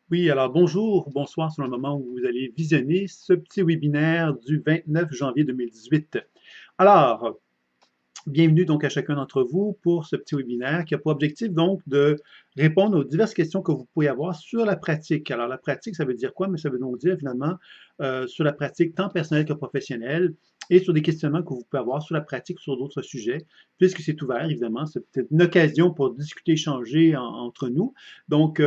Oui, alors bonjour, bonsoir sur le moment où vous allez visionner ce petit webinaire du 29 janvier 2018. Alors, bienvenue donc à chacun d'entre vous pour ce petit webinaire qui a pour objectif donc de répondre aux diverses questions que vous pouvez avoir sur la pratique. Alors la pratique, ça veut dire quoi? Mais ça veut donc dire finalement sur la pratique tant personnelle que professionnelle et sur des questionnements que vous pouvez avoir sur la pratique sur d'autres sujets, puisque c'est ouvert évidemment. C'est peut-être une occasion pour discuter, échanger entre nous. Donc,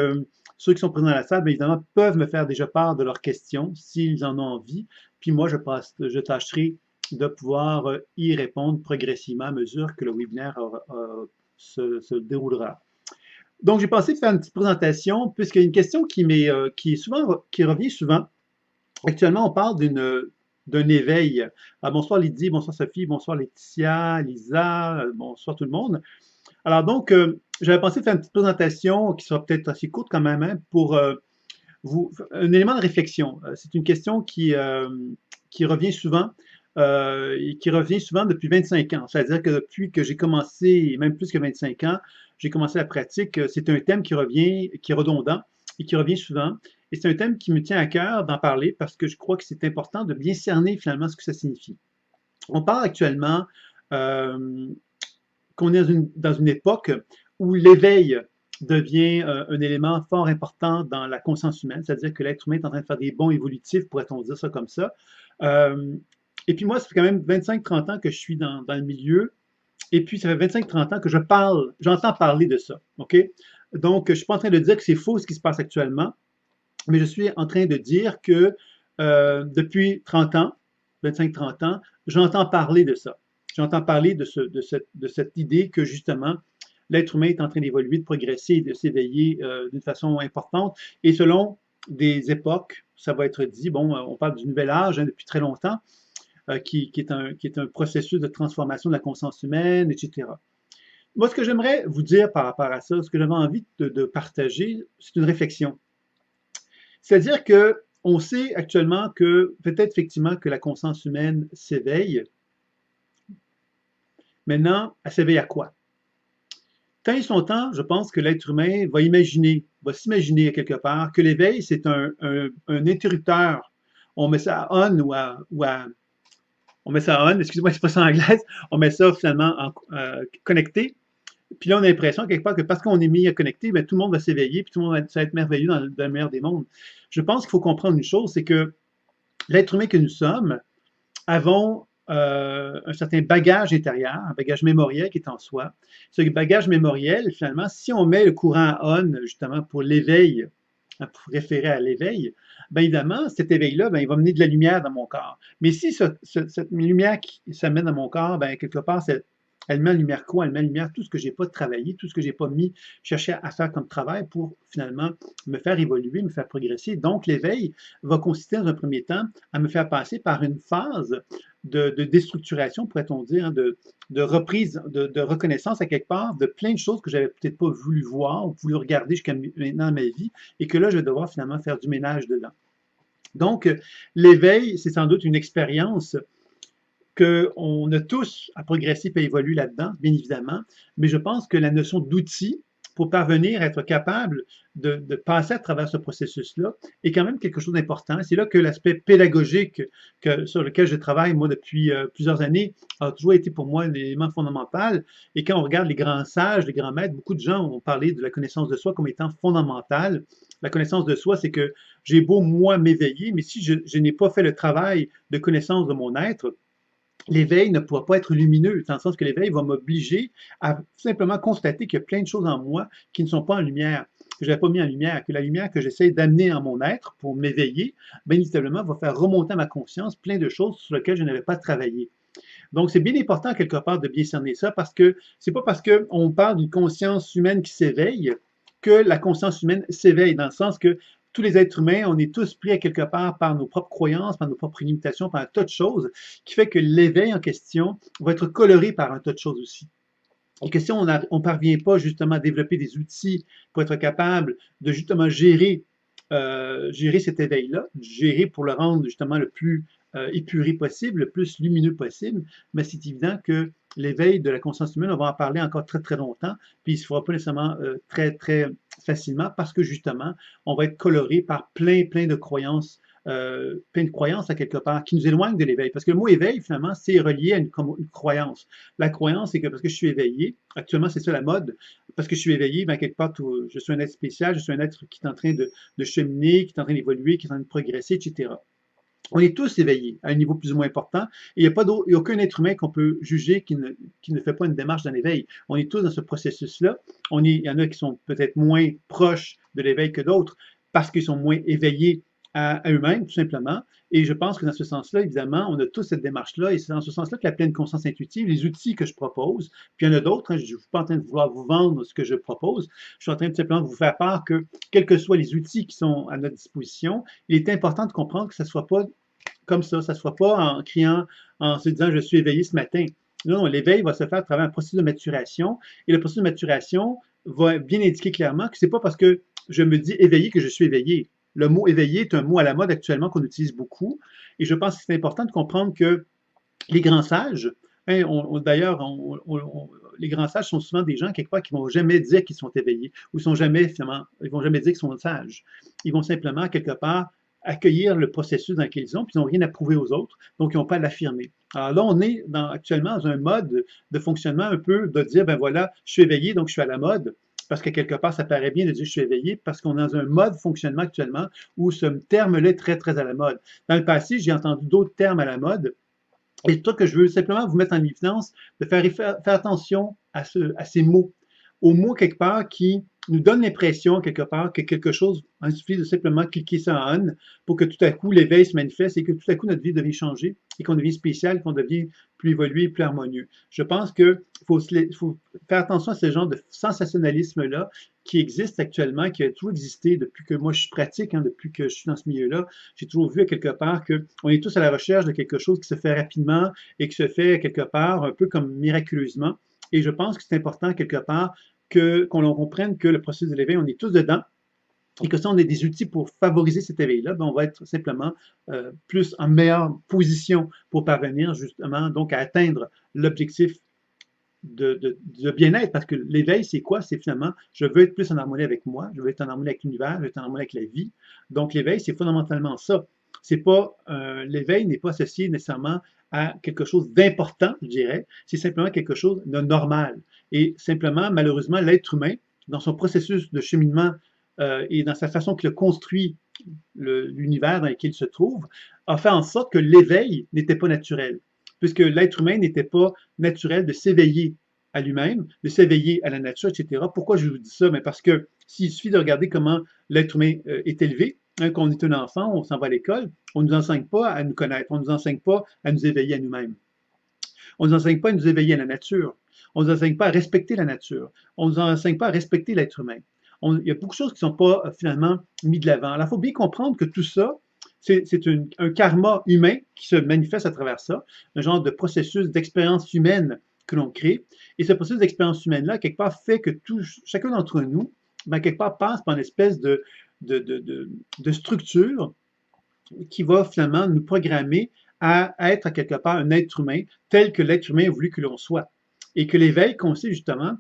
ceux qui sont présents à la salle, bien évidemment, peuvent me faire déjà part de leurs questions s'ils en ont envie. Puis moi, je tâcherai de pouvoir y répondre progressivement à mesure que le webinaire se déroulera. Donc, j'ai pensé faire une petite présentation puisqu'il y a une question qui revient souvent. Actuellement, on parle d'un éveil. Bonsoir Lydie, bonsoir Sophie, bonsoir Laetitia, Lisa, bonsoir tout le monde. Alors donc, j'avais pensé faire une petite présentation qui sera peut-être assez courte quand même, hein, pour un élément de réflexion. C'est une question qui revient souvent et qui revient souvent depuis 25 ans. C'est-à-dire que depuis que j'ai commencé, même plus que 25 ans, j'ai commencé la pratique, c'est un thème qui revient, qui est redondant et qui revient souvent. Et c'est un thème qui me tient à cœur d'en parler parce que je crois que c'est important de bien cerner finalement ce que ça signifie. On parle actuellement qu'on est dans une époque où l'éveil devient un élément fort important dans la conscience humaine, c'est-à-dire que l'être humain est en train de faire des bonds évolutifs, pourrait-on dire ça comme ça. Euh, et puis moi, ça fait quand même 25-30 ans que je suis dans le milieu, et puis ça fait 25-30 ans que j'entends parler de ça. OK? Donc, je ne suis pas en train de dire que c'est faux ce qui se passe actuellement, mais je suis en train de dire que depuis 30 ans, 25-30 ans, j'entends parler de ça. J'entends parler de cette idée que justement, l'être humain est en train d'évoluer, de progresser, de s'éveiller d'une façon importante. Et selon des époques, ça va être dit, bon, on parle du nouvel âge hein, depuis très longtemps, qui est un processus de transformation de la conscience humaine, etc. Moi, ce que j'aimerais vous dire par rapport à ça, ce que j'avais envie de partager, c'est une réflexion. C'est-à-dire que on sait actuellement que peut-être effectivement que la conscience humaine s'éveille. Maintenant, elle s'éveille à quoi? Tant et son temps, je pense que l'être humain va s'imaginer quelque part que l'éveil, c'est un interrupteur. On met ça à on on met ça à on, excusez-moi l'expression anglaise, on met ça finalement connecté. Puis là, on a l'impression quelque part que parce qu'on est mis à connecter, bien, tout le monde va s'éveiller, puis tout le monde va être merveilleux dans le meilleur des mondes. Je pense qu'il faut comprendre une chose, c'est que l'être humain que nous sommes avons un certain bagage intérieur, un bagage mémoriel qui est en soi. Ce bagage mémoriel, finalement, si on met le courant on, justement, pour l'éveil, pour référer à l'éveil, bien évidemment, cet éveil-là, bien, il va mener de la lumière dans mon corps. Mais si cette lumière qui s'amène dans mon corps, bien, quelque part, elle met en lumière quoi? Elle met en lumière tout ce que j'ai pas travaillé, tout ce que j'ai pas cherché à faire comme travail pour finalement me faire évoluer, me faire progresser. Donc, l'éveil va consister dans un premier temps à me faire passer par une phase de déstructuration, pourrait-on dire, hein, de reprise, de reconnaissance à quelque part de plein de choses que j'avais peut-être pas voulu voir ou voulu regarder jusqu'à maintenant dans ma vie et que là, je vais devoir finalement faire du ménage dedans. Donc, l'éveil, c'est sans doute une expérience qu'on a tous à progresser et à évoluer là-dedans, bien évidemment, mais je pense que la notion d'outil pour parvenir à être capable de passer à travers ce processus-là est quand même quelque chose d'important. C'est là que l'aspect pédagogique sur lequel je travaille, moi, depuis plusieurs années, a toujours été pour moi l'élément fondamental. Et quand on regarde les grands sages, les grands maîtres, beaucoup de gens ont parlé de la connaissance de soi comme étant fondamentale. La connaissance de soi, c'est que j'ai beau, moi, m'éveiller, mais si je n'ai pas fait le travail de connaissance de mon être, l'éveil ne pourra pas être lumineux, dans le sens que l'éveil va m'obliger à simplement constater qu'il y a plein de choses en moi qui ne sont pas en lumière, que je n'avais pas mis en lumière, que la lumière que j'essaie d'amener en mon être pour m'éveiller, bien évidemment, va faire remonter à ma conscience plein de choses sur lesquelles je n'avais pas travaillé. Donc, c'est bien important, quelque part, de bien cerner ça, parce que c'est pas parce qu'on parle d'une conscience humaine qui s'éveille que la conscience humaine s'éveille, dans le sens que tous les êtres humains, on est tous pris à quelque part par nos propres croyances, par nos propres limitations, par un tas de choses, qui fait que l'éveil en question va être coloré par un tas de choses aussi. Et que si on ne parvient pas justement à développer des outils pour être capable de justement gérer cet éveil-là, gérer pour le rendre justement le plus épuré possible, le plus lumineux possible, mais c'est évident que l'éveil de la conscience humaine, on va en parler encore très, très longtemps, puis il ne se fera pas nécessairement très, très facilement parce que justement, on va être coloré par plein de croyances à quelque part qui nous éloignent de l'éveil. Parce que le mot éveil, finalement, c'est relié à une croyance. La croyance, c'est que parce que je suis éveillé, actuellement, c'est ça la mode, parce que je suis éveillé, ben, quelque part, je suis un être spécial, je suis un être qui est en train de cheminer, qui est en train d'évoluer, qui est en train de progresser, etc. On est tous éveillés à un niveau plus ou moins important. Et il n'y a aucun être humain qu'on peut juger qui ne fait pas une démarche d'un éveil. On est tous dans ce processus-là. Il y en a qui sont peut-être moins proches de l'éveil que d'autres parce qu'ils sont moins éveillés à eux-mêmes, tout simplement. Et je pense que dans ce sens-là, évidemment, on a tous cette démarche-là. Et c'est dans ce sens-là que la pleine conscience intuitive, les outils que je propose, puis il y en a d'autres, hein, je ne suis pas en train de vouloir vous vendre ce que je propose. Je suis en train de simplement vous faire part que, quels que soient les outils qui sont à notre disposition, il est important de comprendre que ça ne soit pas comme ça ne soit pas en criant, en se disant je suis éveillé ce matin. Non, l'éveil va se faire à travers un processus de maturation. Et le processus de maturation va bien indiquer clairement que ce n'est pas parce que je me dis éveillé que je suis éveillé. Le mot éveillé est un mot à la mode actuellement qu'on utilise beaucoup. Et je pense que c'est important de comprendre que les grands sages, hein, d'ailleurs, les grands sages sont souvent des gens, quelque part, qui ne vont jamais dire qu'ils sont éveillés, ou sont jamais, finalement, ils vont jamais dire qu'ils sont sages. Ils vont simplement, quelque part, accueillir le processus dans lequel ils sont, puis ils n'ont rien à prouver aux autres, donc ils n'ont pas à l'affirmer. Alors là, on est actuellement dans un mode de fonctionnement un peu de dire, ben voilà, je suis éveillé, donc je suis à la mode, parce que quelque part, ça paraît bien de dire je suis éveillé, parce qu'on est dans un mode de fonctionnement actuellement où ce terme-là est très, très à la mode. Dans le passé, j'ai entendu d'autres termes à la mode, et c'est ça que je veux simplement vous mettre en évidence, de faire attention à ces mots, aux mots quelque part qui nous donnent l'impression quelque part que quelque chose, il suffit de simplement cliquer sur un on pour que tout à coup l'éveil se manifeste et que tout à coup notre vie devient changer et qu'on devient spécial, qu'on devient plus évolué, plus harmonieux. Je pense qu'il faut faire attention à ce genre de sensationnalisme-là qui existe actuellement, qui a toujours existé depuis que moi je suis pratique, hein, depuis que je suis dans ce milieu-là. J'ai toujours vu à quelque part qu'on est tous à la recherche de quelque chose qui se fait rapidement et qui se fait quelque part un peu comme miraculeusement. Et je pense que c'est important quelque part qu'on comprenne que le processus de l'éveil, on est tous dedans et que si on a des outils pour favoriser cet éveil-là, ben on va être simplement plus en meilleure position pour parvenir justement donc à atteindre l'objectif de bien-être, parce que l'éveil, c'est quoi? C'est finalement, je veux être plus en harmonie avec moi, je veux être en harmonie avec l'univers, je veux être en harmonie avec la vie. Donc l'éveil, c'est fondamentalement ça. C'est pas l'éveil n'est pas associé nécessairement à quelque chose d'important, je dirais. C'est simplement quelque chose de normal. Et simplement, malheureusement, l'être humain, dans son processus de cheminement et dans sa façon qu'il a construit l'univers dans lequel il se trouve, a fait en sorte que l'éveil n'était pas naturel, puisque l'être humain n'était pas naturel de s'éveiller à lui-même, de s'éveiller à la nature, etc. Pourquoi je vous dis ça? Mais parce que s'il suffit de regarder comment l'être humain est élevé, hein, quand on est un enfant, on s'en va à l'école, on ne nous enseigne pas à nous connaître, on ne nous enseigne pas à nous éveiller à nous-mêmes. On ne nous enseigne pas à nous éveiller à la nature. On ne nous enseigne pas à respecter la nature. On ne nous enseigne pas à respecter l'être humain. Il y a beaucoup de choses qui ne sont pas finalement mises de l'avant. Alors, il faut bien comprendre que tout ça, c'est un karma humain qui se manifeste à travers ça, un genre de processus d'expérience humaine que l'on crée. Et ce processus d'expérience humaine-là, quelque part, fait que chacun d'entre nous, ben, quelque part, passe par une espèce de structure qui va finalement nous programmer à être à quelque part un être humain tel que l'être humain a voulu que l'on soit. Et que l'éveil consiste justement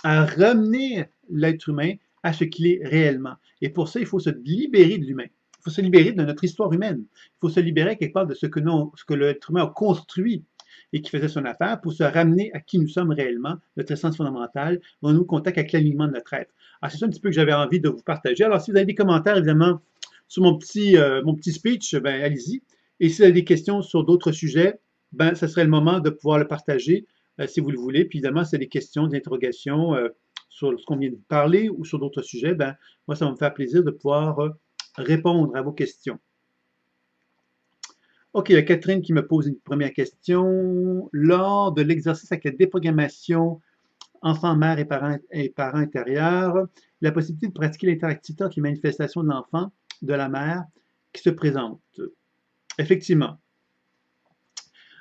à ramener l'être humain à ce qu'il est réellement. Et pour ça, il faut se libérer de l'humain. Il faut se libérer de notre histoire humaine. Il faut se libérer quelque part de ce que l'être humain a construit et qui faisait son affaire pour se ramener à qui nous sommes réellement, notre essence fondamentale, dans nos contacts avec l'alignement de notre être. Alors, c'est ça un petit peu que j'avais envie de vous partager. Alors, si vous avez des commentaires, évidemment, sur mon petit speech, ben, allez-y. Et si vous avez des questions sur d'autres sujets, ben, ce serait le moment de pouvoir le partager si vous le voulez. Puis évidemment, si vous avez des questions, des interrogations sur ce qu'on vient de parler ou sur d'autres sujets, ben, moi, ça va me faire plaisir de pouvoir répondre à vos questions. OK, il y a Catherine qui me pose une première question. Lors de l'exercice avec la déprogrammation enfant, mère et parents intérieurs, la possibilité de pratiquer l'interactivité entre les manifestations de l'enfant, de la mère, qui se présentent. Effectivement.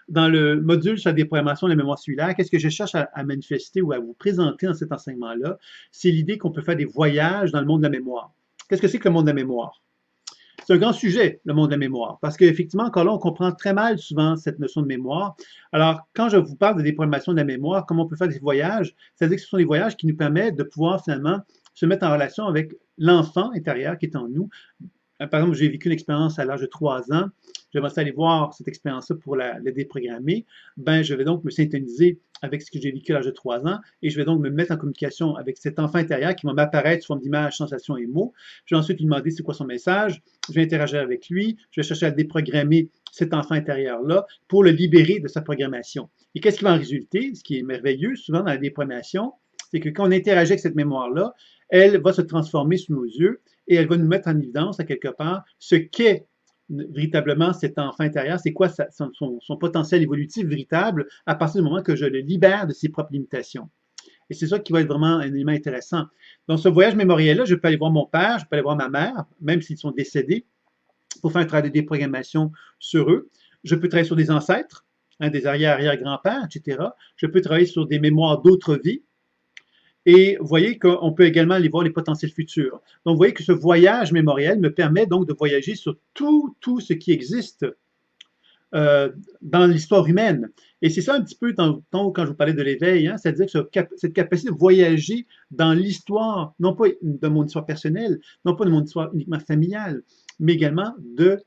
Dans le module sur la déprogrammation de la mémoire cellulaire, qu'est-ce que je cherche à manifester ou à vous présenter dans cet enseignement-là? C'est l'idée qu'on peut faire des voyages dans le monde de la mémoire. Qu'est-ce que c'est que le monde de la mémoire? c'est un grand sujet, le monde de la mémoire, parce qu'effectivement, encore là, on comprend très mal souvent cette notion de mémoire. Alors, quand je vous parle de déprogrammation de la mémoire, comment on peut faire des voyages, c'est-à-dire que ce sont des voyages qui nous permettent de pouvoir finalement se mettre en relation avec l'enfant intérieur qui est en nous. Par exemple, j'ai vécu une expérience à l'âge de 3 ans. J'aimerais aller voir cette expérience-là pour la déprogrammer. Ben, je vais donc me syntoniser avec ce que j'ai vécu à l'âge de 3 ans et je vais donc me mettre en communication avec cet enfant intérieur qui va m'apparaître sous forme d'images, sensations et mots. Je vais ensuite lui demander c'est quoi son message. Je vais interagir avec lui. Je vais chercher à déprogrammer cet enfant intérieur-là pour le libérer de sa programmation. Et qu'est-ce qui va en résulter? Ce qui est merveilleux souvent dans la déprogrammation, c'est que quand on interagit avec cette mémoire-là, elle va se transformer sous nos yeux et elle va nous mettre en évidence, à quelque part, ce qu'est véritablement cet enfant intérieur, c'est quoi son potentiel évolutif véritable à partir du moment que je le libère de ses propres limitations. Et c'est ça qui va être vraiment un élément intéressant. Dans ce voyage mémoriel-là, je peux aller voir mon père, je peux aller voir ma mère, même s'ils sont décédés, pour faire un travail de déprogrammation sur eux. Je peux travailler sur des ancêtres, des arrière-arrière-grands-pères, etc. Je peux travailler sur des mémoires d'autres vies. Et vous voyez qu'on peut également aller voir les potentiels futurs. Donc, vous voyez que ce voyage mémoriel me permet donc de voyager sur tout ce qui existe dans l'histoire humaine. Et c'est ça un petit peu quand je vous parlais de l'éveil, hein, c'est-à-dire que cette capacité de voyager dans l'histoire, non pas de mon histoire personnelle, non pas de mon histoire uniquement familiale, mais également de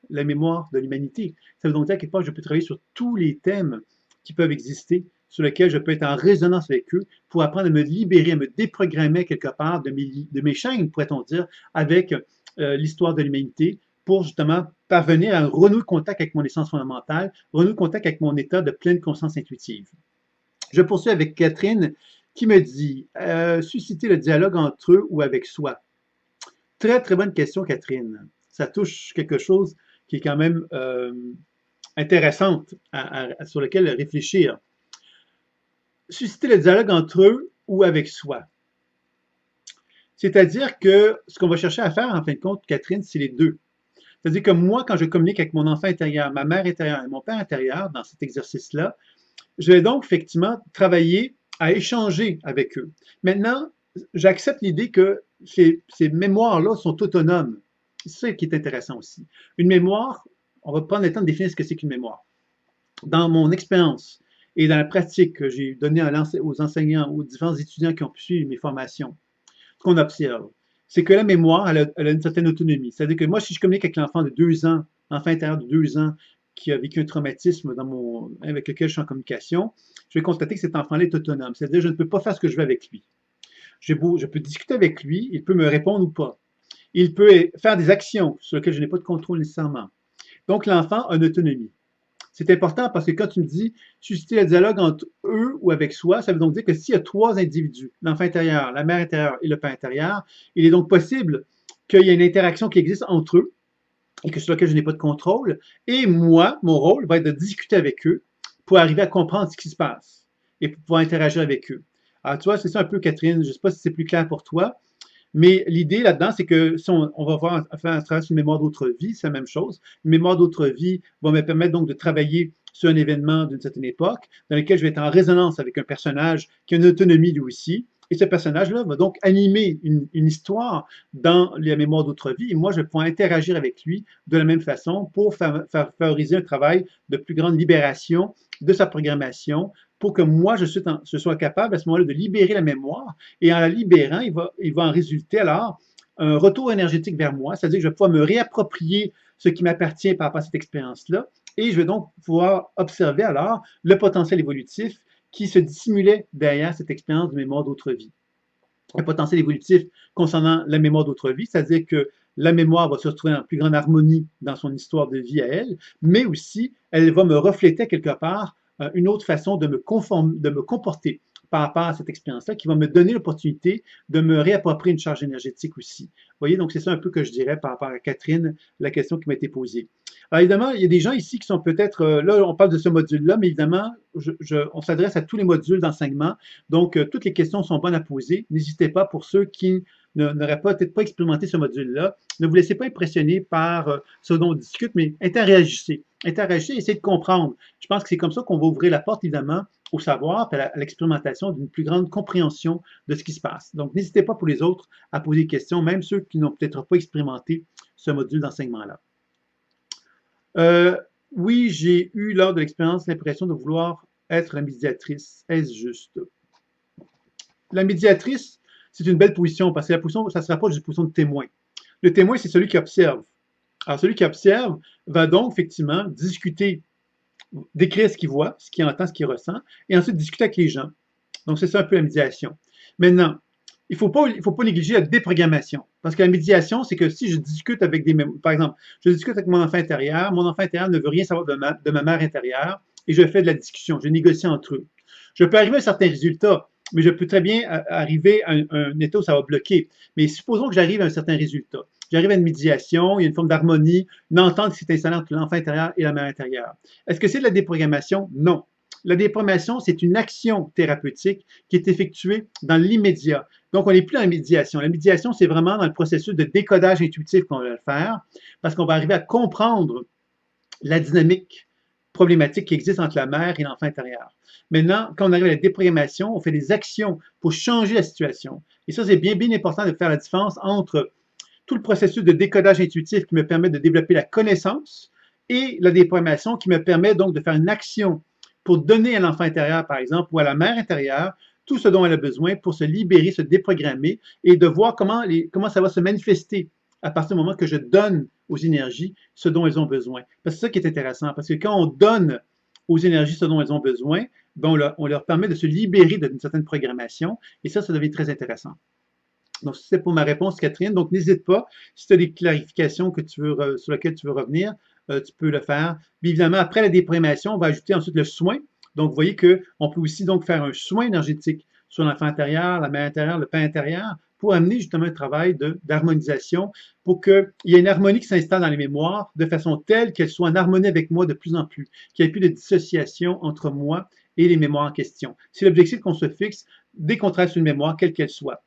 la mémoire de l'humanité. Ça veut donc dire à quelque part que je peux travailler sur tous les thèmes qui peuvent exister, sur lesquels je peux être en résonance avec eux pour apprendre à me libérer, à me déprogrammer quelque part de mes chaînes, pourrait-on dire, avec l'histoire de l'humanité pour justement parvenir à un renouer contact avec mon essence fondamentale, renouer contact avec mon état de pleine conscience intuitive. Je poursuis avec Catherine qui me dit susciter le dialogue entre eux ou avec soi. Très, très bonne question, Catherine. Ça touche quelque chose qui est quand même intéressante sur lequel réfléchir. Susciter le dialogue entre eux ou avec soi. C'est-à-dire que ce qu'on va chercher à faire, en fin de compte, Catherine, c'est les deux. C'est-à-dire que moi, quand je communique avec mon enfant intérieur, ma mère intérieure et mon père intérieur dans cet exercice-là, je vais donc effectivement travailler à échanger avec eux. Maintenant, j'accepte l'idée que ces mémoires-là sont autonomes. C'est ça qui est intéressant aussi. Une mémoire, on va prendre le temps de définir ce que c'est qu'une mémoire. Dans mon expérience et dans la pratique que j'ai donnée aux enseignants, aux différents étudiants qui ont pu suivre mes formations, ce qu'on observe, c'est que la mémoire, elle a une certaine autonomie. C'est-à-dire que moi, si je communique avec l'enfant de 2 ans, l'enfant intérieur de 2 ans, qui a vécu un traumatisme avec lequel je suis en communication, je vais constater que cet enfant-là est autonome. C'est-à-dire que je ne peux pas faire ce que je veux avec lui. Je peux discuter avec lui, il peut me répondre ou pas. Il peut faire des actions sur lesquelles je n'ai pas de contrôle nécessairement. Donc, l'enfant a une autonomie. C'est important parce que quand tu me dis susciter le dialogue entre eux ou avec soi, ça veut donc dire que s'il y a 3 individus, l'enfant intérieur, la mère intérieure et le père intérieur, il est donc possible qu'il y ait une interaction qui existe entre eux et que sur laquelle je n'ai pas de contrôle. Et moi, mon rôle va être de discuter avec eux pour arriver à comprendre ce qui se passe et pour pouvoir interagir avec eux. Alors, tu vois, c'est ça un peu, Catherine. Je ne sais pas si c'est plus clair pour toi. Mais l'idée là-dedans, c'est que si on va faire un travail sur une mémoire d'autre vie, c'est la même chose. Une mémoire d'autre vie va me permettre donc de travailler sur un événement d'une certaine époque, dans lequel je vais être en résonance avec un personnage qui a une autonomie lui aussi. Et ce personnage-là va donc animer une histoire dans la mémoire d'autre vie. Et moi, je vais pouvoir interagir avec lui de la même façon pour favoriser un travail de plus grande libération de sa programmation, pour que moi, je sois capable à ce moment-là de libérer la mémoire. Et en la libérant, il va en résulter alors un retour énergétique vers moi, c'est-à-dire que je vais pouvoir me réapproprier ce qui m'appartient par rapport à cette expérience-là. Et je vais donc pouvoir observer alors le potentiel évolutif qui se dissimulait derrière cette expérience de mémoire d'autre vie. Un potentiel évolutif concernant la mémoire d'autre vie, c'est-à-dire que la mémoire va se retrouver en plus grande harmonie dans son histoire de vie à elle, mais aussi elle va me refléter quelque part une autre façon de me comporter par rapport à cette expérience-là qui va me donner l'opportunité de me réapproprier une charge énergétique aussi. Vous voyez, donc c'est ça un peu que je dirais par rapport à Catherine, la question qui m'a été posée. Alors évidemment, il y a des gens ici qui sont peut-être, là on parle de ce module-là, mais évidemment, on s'adresse à tous les modules d'enseignement, donc toutes les questions sont bonnes à poser. N'hésitez pas pour ceux qui n'auraient peut-être pas expérimenté ce module-là, ne vous laissez pas impressionner par ce dont on discute, mais interagissez, essayez de comprendre. Je pense que c'est comme ça qu'on va ouvrir la porte, évidemment, au savoir, à l'expérimentation d'une plus grande compréhension de ce qui se passe. Donc, n'hésitez pas pour les autres à poser des questions, même ceux qui n'ont peut-être pas expérimenté ce module d'enseignement-là. Oui, j'ai eu lors de l'expérience l'impression de vouloir être la médiatrice. Est-ce juste? La médiatrice, c'est une belle position parce que la position, ça se rapproche d'une position de témoin. Le témoin, c'est celui qui observe. Alors, celui qui observe va donc effectivement discuter, décrire ce qu'il voit, ce qu'il entend, ce qu'il ressent, et ensuite discuter avec les gens. Donc, c'est ça un peu la médiation. Maintenant, il ne faut pas négliger la déprogrammation. Parce que la médiation, c'est que si je discute avec par exemple, je discute avec mon enfant intérieur ne veut rien savoir de ma mère intérieure, et je fais de la discussion, je négocie entre eux. Je peux arriver à certains résultats, mais je peux très bien arriver à un état où ça va bloquer. Mais supposons que j'arrive à un certain résultat. J'arrive à une médiation, il y a une forme d'harmonie, une entente qui s'est installée entre l'enfant intérieur et la mère intérieure. Est-ce que c'est de la déprogrammation? Non. La déprogrammation, c'est une action thérapeutique qui est effectuée dans l'immédiat. Donc, on n'est plus dans la médiation. La médiation, c'est vraiment dans le processus de décodage intuitif qu'on va faire parce qu'on va arriver à comprendre la dynamique problématique qui existe entre la mère et l'enfant intérieur. Maintenant, quand on arrive à la déprogrammation, on fait des actions pour changer la situation. Et ça, c'est bien important de faire la différence entre tout le processus de décodage intuitif qui me permet de développer la connaissance et la déprogrammation qui me permet donc de faire une action pour donner à l'enfant intérieur, par exemple, ou à la mère intérieure, tout ce dont elle a besoin pour se libérer, se déprogrammer et de voir comment ça va se manifester à partir du moment que je donne aux énergies ce dont elles ont besoin. Parce que c'est ça qui est intéressant, parce que quand on donne aux énergies ce dont elles ont besoin, ben on leur permet de se libérer d'une certaine programmation et ça devient très intéressant. Donc, c'est pour ma réponse, Catherine. Donc, n'hésite pas. Si tu as des clarifications sur lesquelles tu veux revenir, tu peux le faire. Puis, évidemment, après la déprogrammation, on va ajouter ensuite le soin. Donc, vous voyez qu'on peut aussi donc faire un soin énergétique sur l'enfant intérieur, la mère intérieure, le père intérieur, pour amener justement un travail d'harmonisation, pour qu'il y ait une harmonie qui s'installe dans les mémoires de façon telle qu'elle soit en harmonie avec moi de plus en plus, qu'il n'y ait plus de dissociation entre moi et les mémoires en question. C'est l'objectif qu'on se fixe dès qu'on trace une mémoire, quelle qu'elle soit.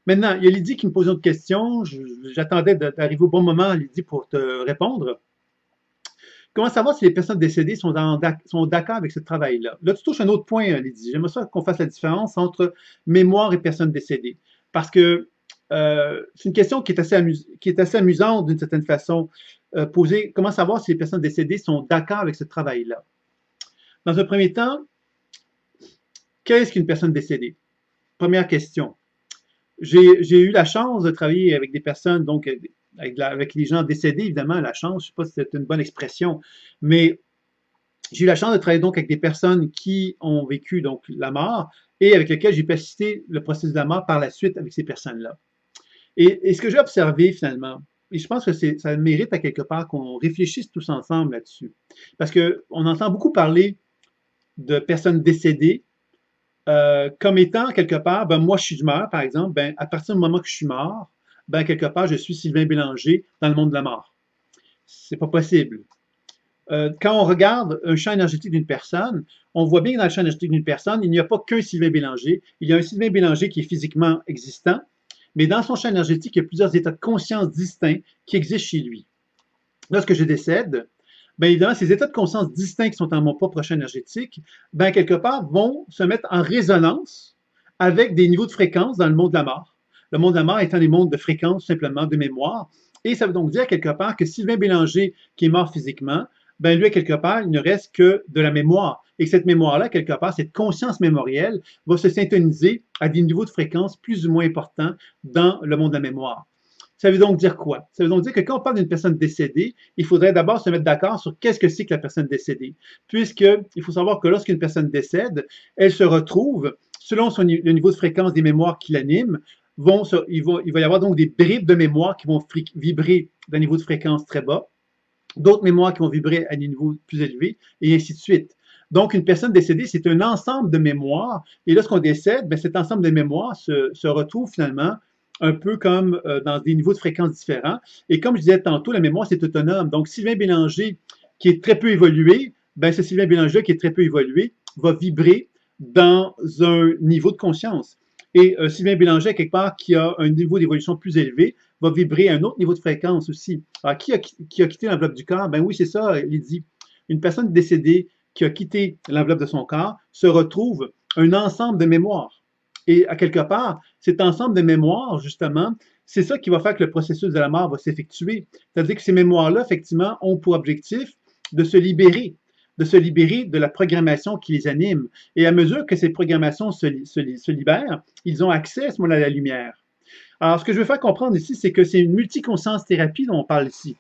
Maintenant, il y a Lydie qui me pose une autre question. J'attendais d'arriver au bon moment, Lydie, pour te répondre. Comment savoir si les personnes décédées sont d'accord avec ce travail-là? Là, tu touches un autre point, Lydie. J'aimerais ça qu'on fasse la différence entre mémoire et personnes décédées. Parce que c'est une question qui est assez amusante d'une certaine façon. Poser, comment savoir si les personnes décédées sont d'accord avec ce travail-là? Dans un premier temps, qu'est-ce qu'une personne décédée? Première question. J'ai eu la chance de travailler avec des personnes, donc avec les gens décédés, évidemment, la chance, je ne sais pas si c'est une bonne expression, mais j'ai eu la chance de travailler donc avec des personnes qui ont vécu donc la mort et avec lesquelles j'ai pu assister le processus de la mort par la suite avec ces personnes-là. Et ce que j'ai observé finalement, et je pense que ça mérite à quelque part qu'on réfléchisse tous ensemble là-dessus, parce qu'on entend beaucoup parler de personnes décédées, comme étant quelque part, moi je meurs par exemple, à partir du moment que je suis mort, quelque part je suis Sylvain Bélanger dans le monde de la mort. C'est pas possible. Quand on regarde un champ énergétique d'une personne, on voit bien que dans le champ énergétique d'une personne, il n'y a pas qu'un Sylvain Bélanger. Il y a un Sylvain Bélanger qui est physiquement existant, mais dans son champ énergétique, il y a plusieurs états de conscience distincts qui existent chez lui. Lorsque je décède, évidemment, ces états de conscience distincts qui sont dans mon propre champ énergétique, quelque part, vont se mettre en résonance avec des niveaux de fréquence dans le monde de la mort. Le monde de la mort étant des mondes de fréquence, simplement, de mémoire. Et ça veut donc dire, quelque part, que Sylvain Bélanger, qui est mort physiquement, lui, quelque part, il ne reste que de la mémoire. Et que cette mémoire-là, quelque part, cette conscience mémorielle, va se syntoniser à des niveaux de fréquence plus ou moins importants dans le monde de la mémoire. Ça veut donc dire quoi? Ça veut donc dire que quand on parle d'une personne décédée, il faudrait d'abord se mettre d'accord sur qu'est-ce que c'est que la personne décédée. Puisqu'il faut savoir que lorsqu'une personne décède, elle se retrouve, selon le niveau de fréquence des mémoires qui l'animent, il va y avoir donc des bribes de mémoire qui vont vibrer d'un niveau de fréquence très bas, d'autres mémoires qui vont vibrer à des niveaux plus élevés, et ainsi de suite. Donc, une personne décédée, c'est un ensemble de mémoires, et lorsqu'on décède, cet ensemble de mémoires se retrouve finalement un peu comme dans des niveaux de fréquence différents. Et comme je disais tantôt, la mémoire, c'est autonome. Donc, Sylvain Bélanger, qui est très peu évolué, ce Sylvain Bélanger qui est très peu évolué va vibrer dans un niveau de conscience. Et Sylvain Bélanger, quelque part, qui a un niveau d'évolution plus élevé, va vibrer à un autre niveau de fréquence aussi. Alors, qui a quitté l'enveloppe du corps? Oui, c'est ça, Lydie. Une personne décédée qui a quitté l'enveloppe de son corps se retrouve un ensemble de mémoires. Et à quelque part, cet ensemble de mémoires, justement, c'est ça qui va faire que le processus de la mort va s'effectuer. C'est-à-dire que ces mémoires-là, effectivement, ont pour objectif de se libérer de la programmation qui les anime. Et à mesure que ces programmations se libèrent, ils ont accès à ce moment-là à la lumière. Alors, ce que je veux faire comprendre ici, c'est que c'est une multiconscience thérapie dont on parle ici.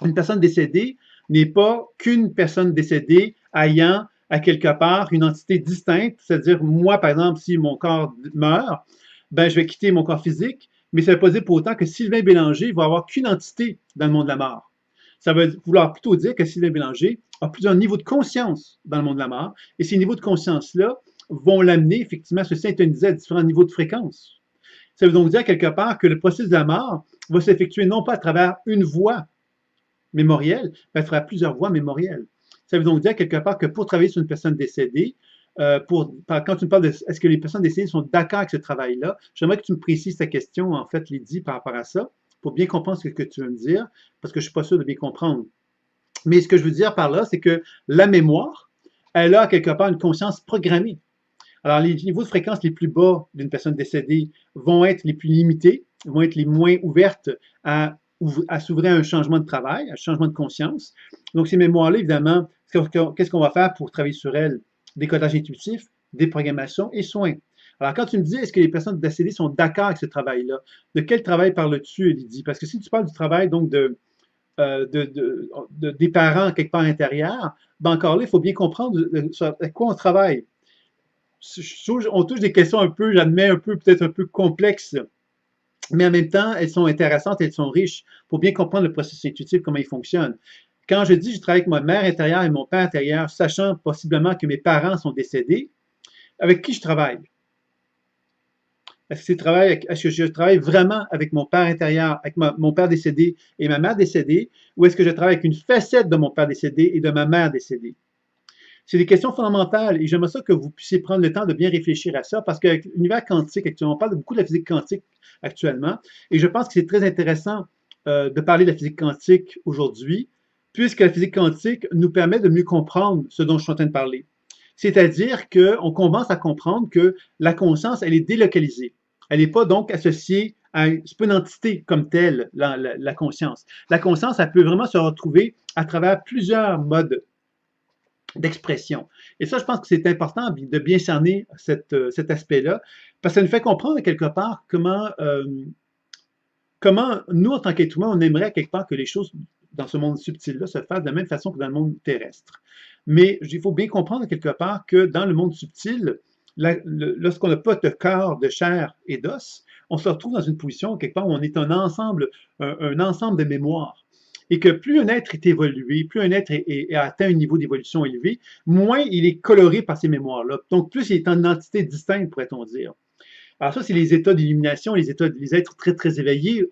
Une personne décédée n'est pas qu'une personne décédée ayant à quelque part une entité distincte, c'est-à-dire moi, par exemple, si mon corps meurt, ben, je vais quitter mon corps physique, mais ça ne veut pas dire pour autant que Sylvain Bélanger va avoir qu'une entité dans le monde de la mort. Ça veut vouloir plutôt dire que Sylvain Bélanger a plusieurs niveaux de conscience dans le monde de la mort, et ces niveaux de conscience-là vont l'amener effectivement à se syntoniser à différents niveaux de fréquence. Ça veut donc dire quelque part que le processus de la mort va s'effectuer non pas à travers une voie mémorielle, mais à travers plusieurs voies mémorielles. Ça veut donc dire quelque part que pour travailler sur une personne décédée, quand tu me parles de est-ce que les personnes décédées sont d'accord avec ce travail-là, j'aimerais que tu me précises ta question, en fait, Lydie, par rapport à ça, pour bien comprendre ce que tu veux me dire, parce que je ne suis pas sûr de bien comprendre. Mais ce que je veux dire par là, c'est que la mémoire, elle a quelque part une conscience programmée. Alors, les niveaux de fréquence les plus bas d'une personne décédée vont être les plus limités, vont être les moins ouvertes à s'ouvrir à un changement de travail, à un changement de conscience. Donc, ces mémoires-là, évidemment, qu'est-ce qu'on va faire pour travailler sur elles? Décodage intuitif, déprogrammation et soins. Alors, quand tu me dis, est-ce que les personnes décédées sont d'accord avec ce travail-là? De quel travail parles-tu, Lydie? Parce que si tu parles du travail, donc, des parents quelque part intérieur, ben encore là, il faut bien comprendre à quoi on travaille. On touche des questions un peu, j'admets, peut-être un peu complexes, mais en même temps, elles sont intéressantes, elles sont riches pour bien comprendre le processus intuitif, comment il fonctionne. Quand je dis que je travaille avec ma mère intérieure et mon père intérieur, sachant possiblement que mes parents sont décédés, avec qui je travaille? Est-ce que je travaille vraiment avec mon père intérieur, avec mon père décédé et ma mère décédée, ou est-ce que je travaille avec une facette de mon père décédé et de ma mère décédée? C'est des questions fondamentales et j'aimerais ça que vous puissiez prendre le temps de bien réfléchir à ça parce qu'avec l'univers quantique, actuellement, on parle beaucoup de la physique quantique actuellement et je pense que c'est très intéressant de parler de la physique quantique aujourd'hui puisque la physique quantique nous permet de mieux comprendre ce dont je suis en train de parler. C'est-à-dire qu'on commence à comprendre que la conscience, elle est délocalisée. Elle n'est pas donc associée à une entité comme telle, la conscience. La conscience, elle peut vraiment se retrouver à travers plusieurs modes d'expression. Et ça, je pense que c'est important de bien cerner cet aspect-là, parce que ça nous fait comprendre quelque part comment nous, en tant qu'être humain, on aimerait quelque part que les choses dans ce monde subtil-là se fassent de la même façon que dans le monde terrestre. Mais il faut bien comprendre quelque part que dans le monde subtil, lorsqu'on n'a pas de cœur, de chair et d'os, on se retrouve dans une position quelque part où on est un ensemble de mémoires. Et que plus un être est évolué, plus un être a atteint un niveau d'évolution élevé, moins il est coloré par ces mémoires-là. Donc, plus il est en entité distincte, pourrait-on dire. Alors ça, c'est les états d'illumination, les êtres très, très éveillés,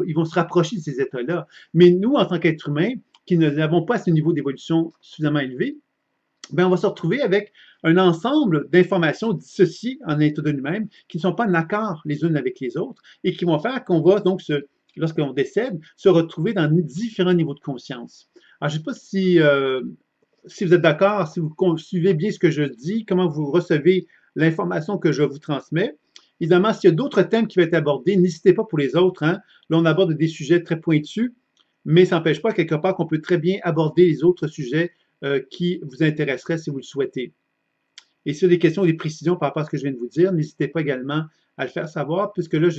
ils vont se rapprocher de ces états-là. Mais nous, en tant qu'êtres humains, qui n'avons pas ce niveau d'évolution suffisamment élevé, ben on va se retrouver avec un ensemble d'informations dissociées en état de nous-mêmes qui ne sont pas en accord les unes avec les autres et qui vont faire qu'on va donc, lorsqu'on décède, se retrouver dans différents niveaux de conscience. Alors, je ne sais pas si vous êtes d'accord, si vous suivez bien ce que je dis, comment vous recevez l'information que je vous transmets. Évidemment, s'il y a d'autres thèmes qui vont être abordés, n'hésitez pas pour les autres. Hein. Là, on aborde des sujets très pointus, mais ça n'empêche pas quelque part qu'on peut très bien aborder les autres sujets qui vous intéresseraient si vous le souhaitez. Et s'il y a des questions ou des précisions par rapport à ce que je viens de vous dire, n'hésitez pas également à le faire savoir, puisque là,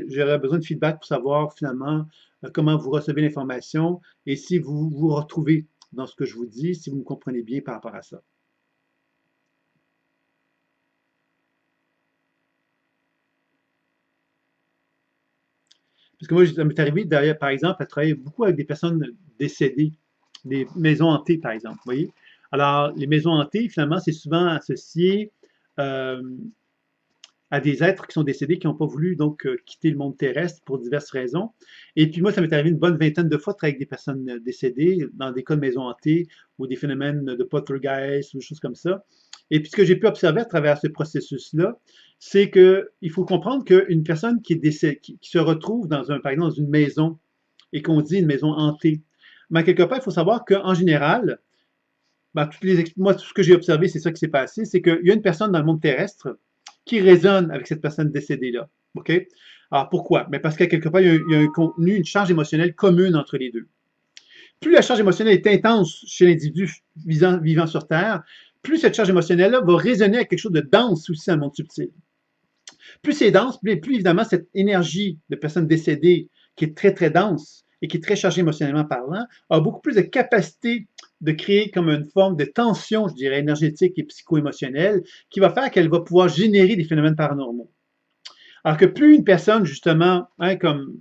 j'aurais besoin de feedback pour savoir finalement comment vous recevez l'information et si vous vous retrouvez dans ce que je vous dis, si vous me comprenez bien par rapport à ça. Parce que moi, ça m'est arrivé, derrière, par exemple, à travailler beaucoup avec des personnes décédées, des maisons hantées, par exemple. Vous voyez? Alors, les maisons hantées, finalement, c'est souvent associé euh, à des êtres qui sont décédés, qui n'ont pas voulu donc quitter le monde terrestre pour diverses raisons. Et puis moi, ça m'est arrivé une bonne vingtaine de fois de travailler avec des personnes décédées dans des cas de maisons hantées ou des phénomènes de poltergeist ou des choses comme ça. Et puis ce que j'ai pu observer à travers ce processus-là, c'est qu'il faut comprendre qu'une personne qui est décédée, qui se retrouve dans par exemple, dans une maison et qu'on dit une maison hantée, mais quelque part, il faut savoir qu'en général, ben, moi, tout ce que j'ai observé, c'est ça qui s'est passé, c'est qu'il y a une personne dans le monde terrestre qui résonne avec cette personne décédée-là. OK? Alors pourquoi? Mais parce qu'à quelque part, il y a un contenu, une charge émotionnelle commune entre les deux. Plus la charge émotionnelle est intense chez l'individu vivant sur Terre, plus cette charge émotionnelle-là va résonner avec quelque chose de dense aussi dans le monde subtil. Plus c'est dense, plus évidemment cette énergie de personne décédée qui est très très dense et qui est très chargée émotionnellement parlant, a beaucoup plus de capacité de créer comme une forme de tension, je dirais, énergétique et psycho-émotionnelle, qui va faire qu'elle va pouvoir générer des phénomènes paranormaux. Alors que plus une personne, justement, comme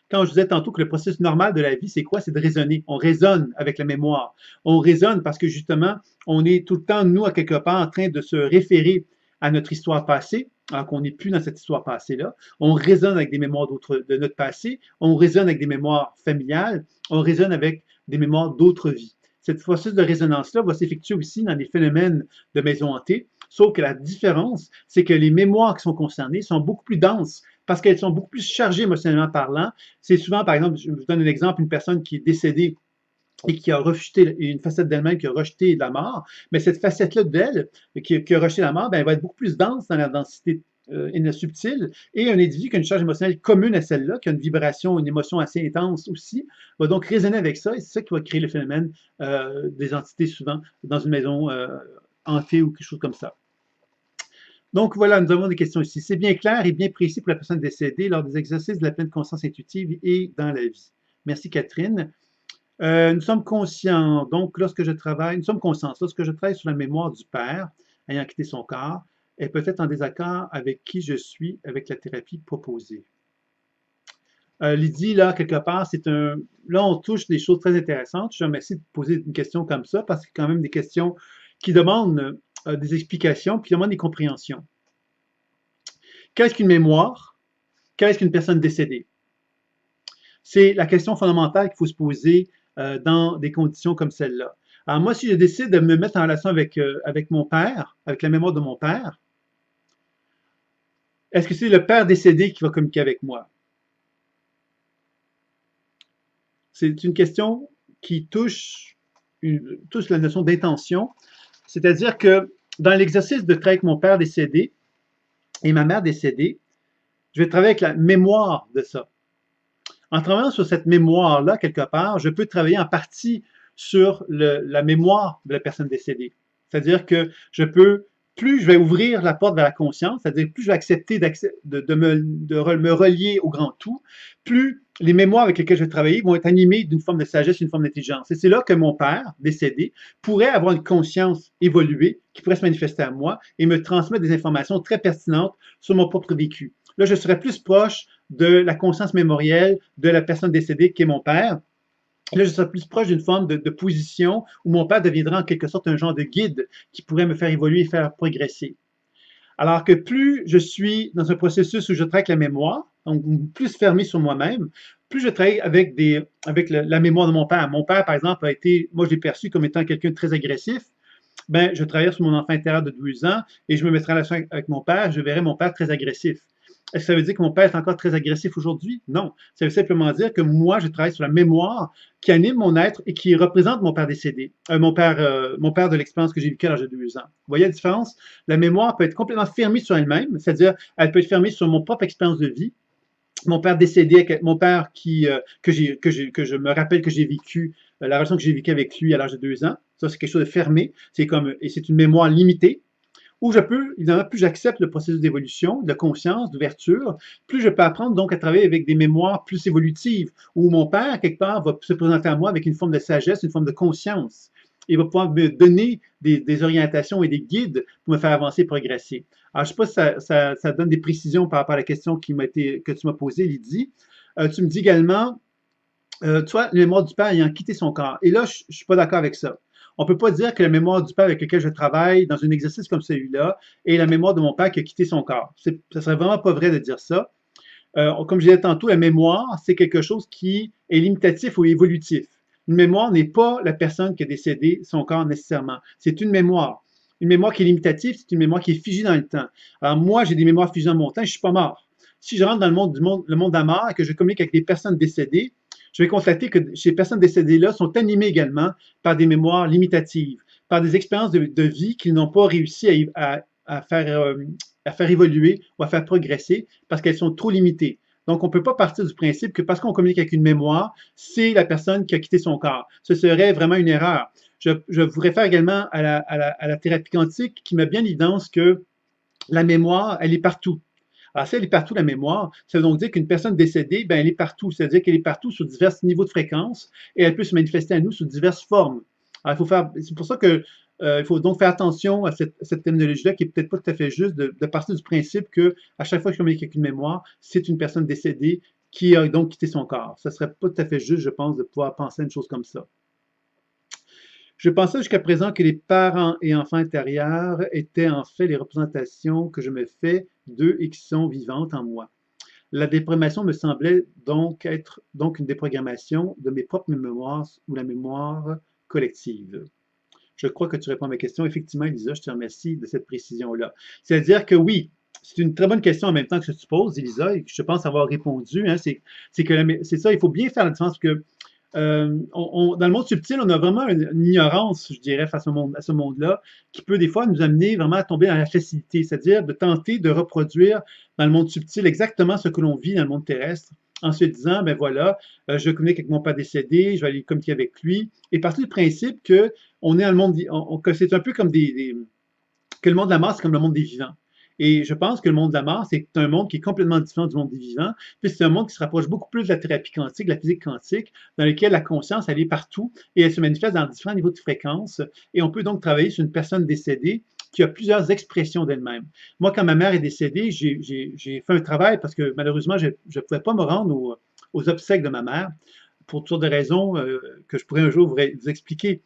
quand je disais tantôt que le processus normal de la vie, c'est quoi? C'est de raisonner. On raisonne avec la mémoire. On raisonne parce que justement, on est tout le temps, nous, à quelque part, en train de se référer à notre histoire passée, alors qu'on n'est plus dans cette histoire passée-là. On raisonne avec des mémoires de notre passé. On raisonne avec des mémoires familiales. On raisonne avec des mémoires d'autres vies. Cette processus de résonance-là va s'effectuer aussi dans des phénomènes de maison hantée, sauf que la différence, c'est que les mémoires qui sont concernées sont beaucoup plus denses parce qu'elles sont beaucoup plus chargées émotionnellement parlant. C'est souvent, par exemple, je vous donne un exemple, une personne qui est décédée et qui a rejeté une facette d'elle-même qui a rejeté la mort, mais cette facette-là d'elle qui a rejeté la mort, ben, elle va être beaucoup plus dense dans la densité subtile, et un individu qui a une charge émotionnelle commune à celle-là, qui a une vibration, une émotion assez intense aussi, va donc résonner avec ça, et c'est ça qui va créer le phénomène des entités souvent dans une maison hantée ou quelque chose comme ça. Donc voilà, nous avons des questions ici. C'est bien clair et bien précis pour la personne décédée lors des exercices de la pleine conscience intuitive et dans la vie. Merci Catherine. Nous sommes conscients, donc lorsque je travaille, nous sommes conscients, lorsque je travaille sur la mémoire du père ayant quitté son corps, est peut-être en désaccord avec qui je suis avec la thérapie proposée. Lydie, là, quelque part, là, on touche des choses très intéressantes. Je te remercie de poser une question comme ça, parce que c'est quand même des questions qui demandent des explications, puis demandent des compréhensions. Qu'est-ce qu'une mémoire? Qu'est-ce qu'une personne décédée? C'est la question fondamentale qu'il faut se poser dans des conditions comme celle-là. Alors moi, si je décide de me mettre en relation avec mon père, avec la mémoire de mon père, est-ce que c'est le père décédé qui va communiquer avec moi? C'est une question qui touche la notion d'intention, c'est-à-dire que dans l'exercice de travailler avec mon père décédé et ma mère décédée, je vais travailler avec la mémoire de ça. En travaillant sur cette mémoire-là, quelque part, je peux travailler en partie sur la mémoire de la personne décédée. C'est-à-dire que plus je vais ouvrir la porte vers la conscience, c'est-à-dire plus je vais accepter de me relier au grand tout, plus les mémoires avec lesquelles je vais travailler vont être animées d'une forme de sagesse, d'une forme d'intelligence. Et c'est là que mon père, décédé, pourrait avoir une conscience évoluée qui pourrait se manifester à moi et me transmettre des informations très pertinentes sur mon propre vécu. Là, je serais plus proche de la conscience mémorielle de la personne décédée qui est mon père. Là, je serais plus proche d'une forme de position où mon père deviendra en quelque sorte un genre de guide qui pourrait me faire évoluer et faire progresser. Alors que plus je suis dans un processus où je travaille avec la mémoire, donc plus fermé sur moi-même, plus je travaille avec la mémoire de mon père. Mon père, par exemple, moi je l'ai perçu comme étant quelqu'un de très agressif. Ben, je travaille sur mon enfant intérieur de 12 ans et je me mettrai en relation avec mon père, je verrai mon père très agressif. Est-ce que ça veut dire que mon père est encore très agressif aujourd'hui? Non. Ça veut simplement dire que moi, je travaille sur la mémoire qui anime mon être et qui représente mon père décédé, mon père de l'expérience que j'ai vécue à l'âge de 2 ans. Vous voyez la différence? La mémoire peut être complètement fermée sur elle-même, c'est-à-dire elle peut être fermée sur mon propre expérience de vie. Mon père décédé, mon père que je me rappelle que j'ai vécu, la relation que j'ai vécue avec lui à l'âge de 2 ans, ça c'est quelque chose de fermé, et c'est une mémoire limitée. Où je peux, évidemment, plus j'accepte le processus d'évolution, de conscience, d'ouverture, plus je peux apprendre donc à travailler avec des mémoires plus évolutives, où mon père, quelque part, va se présenter à moi avec une forme de sagesse, une forme de conscience. Il va pouvoir me donner des orientations et des guides pour me faire avancer et progresser. Alors, je ne sais pas si ça donne des précisions par rapport à la question que tu m'as posée, Lydie. Tu me dis également, toi, la mémoire du père ayant quitté son corps. Et là, je ne suis pas d'accord avec ça. On ne peut pas dire que la mémoire du père avec lequel je travaille dans un exercice comme celui-là est la mémoire de mon père qui a quitté son corps. Ça serait vraiment pas vrai de dire ça. Comme je disais tantôt, la mémoire, c'est quelque chose qui est limitatif ou évolutif. Une mémoire n'est pas la personne qui a décédé son corps nécessairement. C'est une mémoire. Une mémoire qui est limitative, c'est une mémoire qui est figée dans le temps. Alors moi, j'ai des mémoires figées dans mon temps, je ne suis pas mort. Si je rentre dans le monde de la mort et que je communique avec des personnes décédées, je vais constater que ces personnes décédées-là sont animées également par des mémoires limitatives, par des expériences de vie qu'ils n'ont pas réussi à faire à faire évoluer ou à faire progresser parce qu'elles sont trop limitées. Donc, on ne peut pas partir du principe que parce qu'on communique avec une mémoire, c'est la personne qui a quitté son corps. Ce serait vraiment une erreur. Je vous réfère également à la thérapie quantique qui met bien l'évidence que la mémoire, elle est partout. Alors, si elle est partout, la mémoire, ça veut donc dire qu'une personne décédée, ben, elle est partout. C'est-à-dire qu'elle est partout sur divers niveaux de fréquence et elle peut se manifester à nous sous diverses formes. Alors, c'est pour ça que il faut donc faire attention à cette terminologie-là qui est peut-être pas tout à fait juste de partir du principe que à chaque fois que je communique avec une mémoire, c'est une personne décédée qui a donc quitté son corps. Ça serait pas tout à fait juste, je pense, de pouvoir penser à une chose comme ça. Je pensais jusqu'à présent que les parents et enfants intérieurs étaient en fait les représentations que je me fais d'eux et qui sont vivantes en moi. La déprogrammation me semblait donc être une déprogrammation de mes propres mémoires ou la mémoire collective. Je crois que tu réponds à ma question. Effectivement, Elisa, je te remercie de cette précision-là. C'est-à-dire que oui, c'est une très bonne question en même temps que tu poses, Elisa, et que je pense avoir répondu. Hein, c'est ça, il faut bien faire la différence que dans le monde subtil, on a vraiment une ignorance, je dirais, face à ce monde-là, qui peut des fois nous amener vraiment à tomber dans la facilité, c'est-à-dire de tenter de reproduire dans le monde subtil exactement ce que l'on vit dans le monde terrestre, en se disant, ben voilà, je communique avec mon père décédé, je vais aller communiquer avec lui, et partir du principe que on est dans le monde, que c'est un peu comme que le monde de la mort, c'est comme le monde des vivants. Et je pense que le monde de la mort, c'est un monde qui est complètement différent du monde des vivants, puis c'est un monde qui se rapproche beaucoup plus de la thérapie quantique, de la physique quantique, dans lequel la conscience, elle est partout et elle se manifeste dans différents niveaux de fréquence. Et on peut donc travailler sur une personne décédée qui a plusieurs expressions d'elle-même. Moi, quand ma mère est décédée, j'ai fait un travail parce que malheureusement, je ne pouvais pas me rendre aux obsèques de ma mère pour toutes sortes de raisons que je pourrais un jour vous expliquer.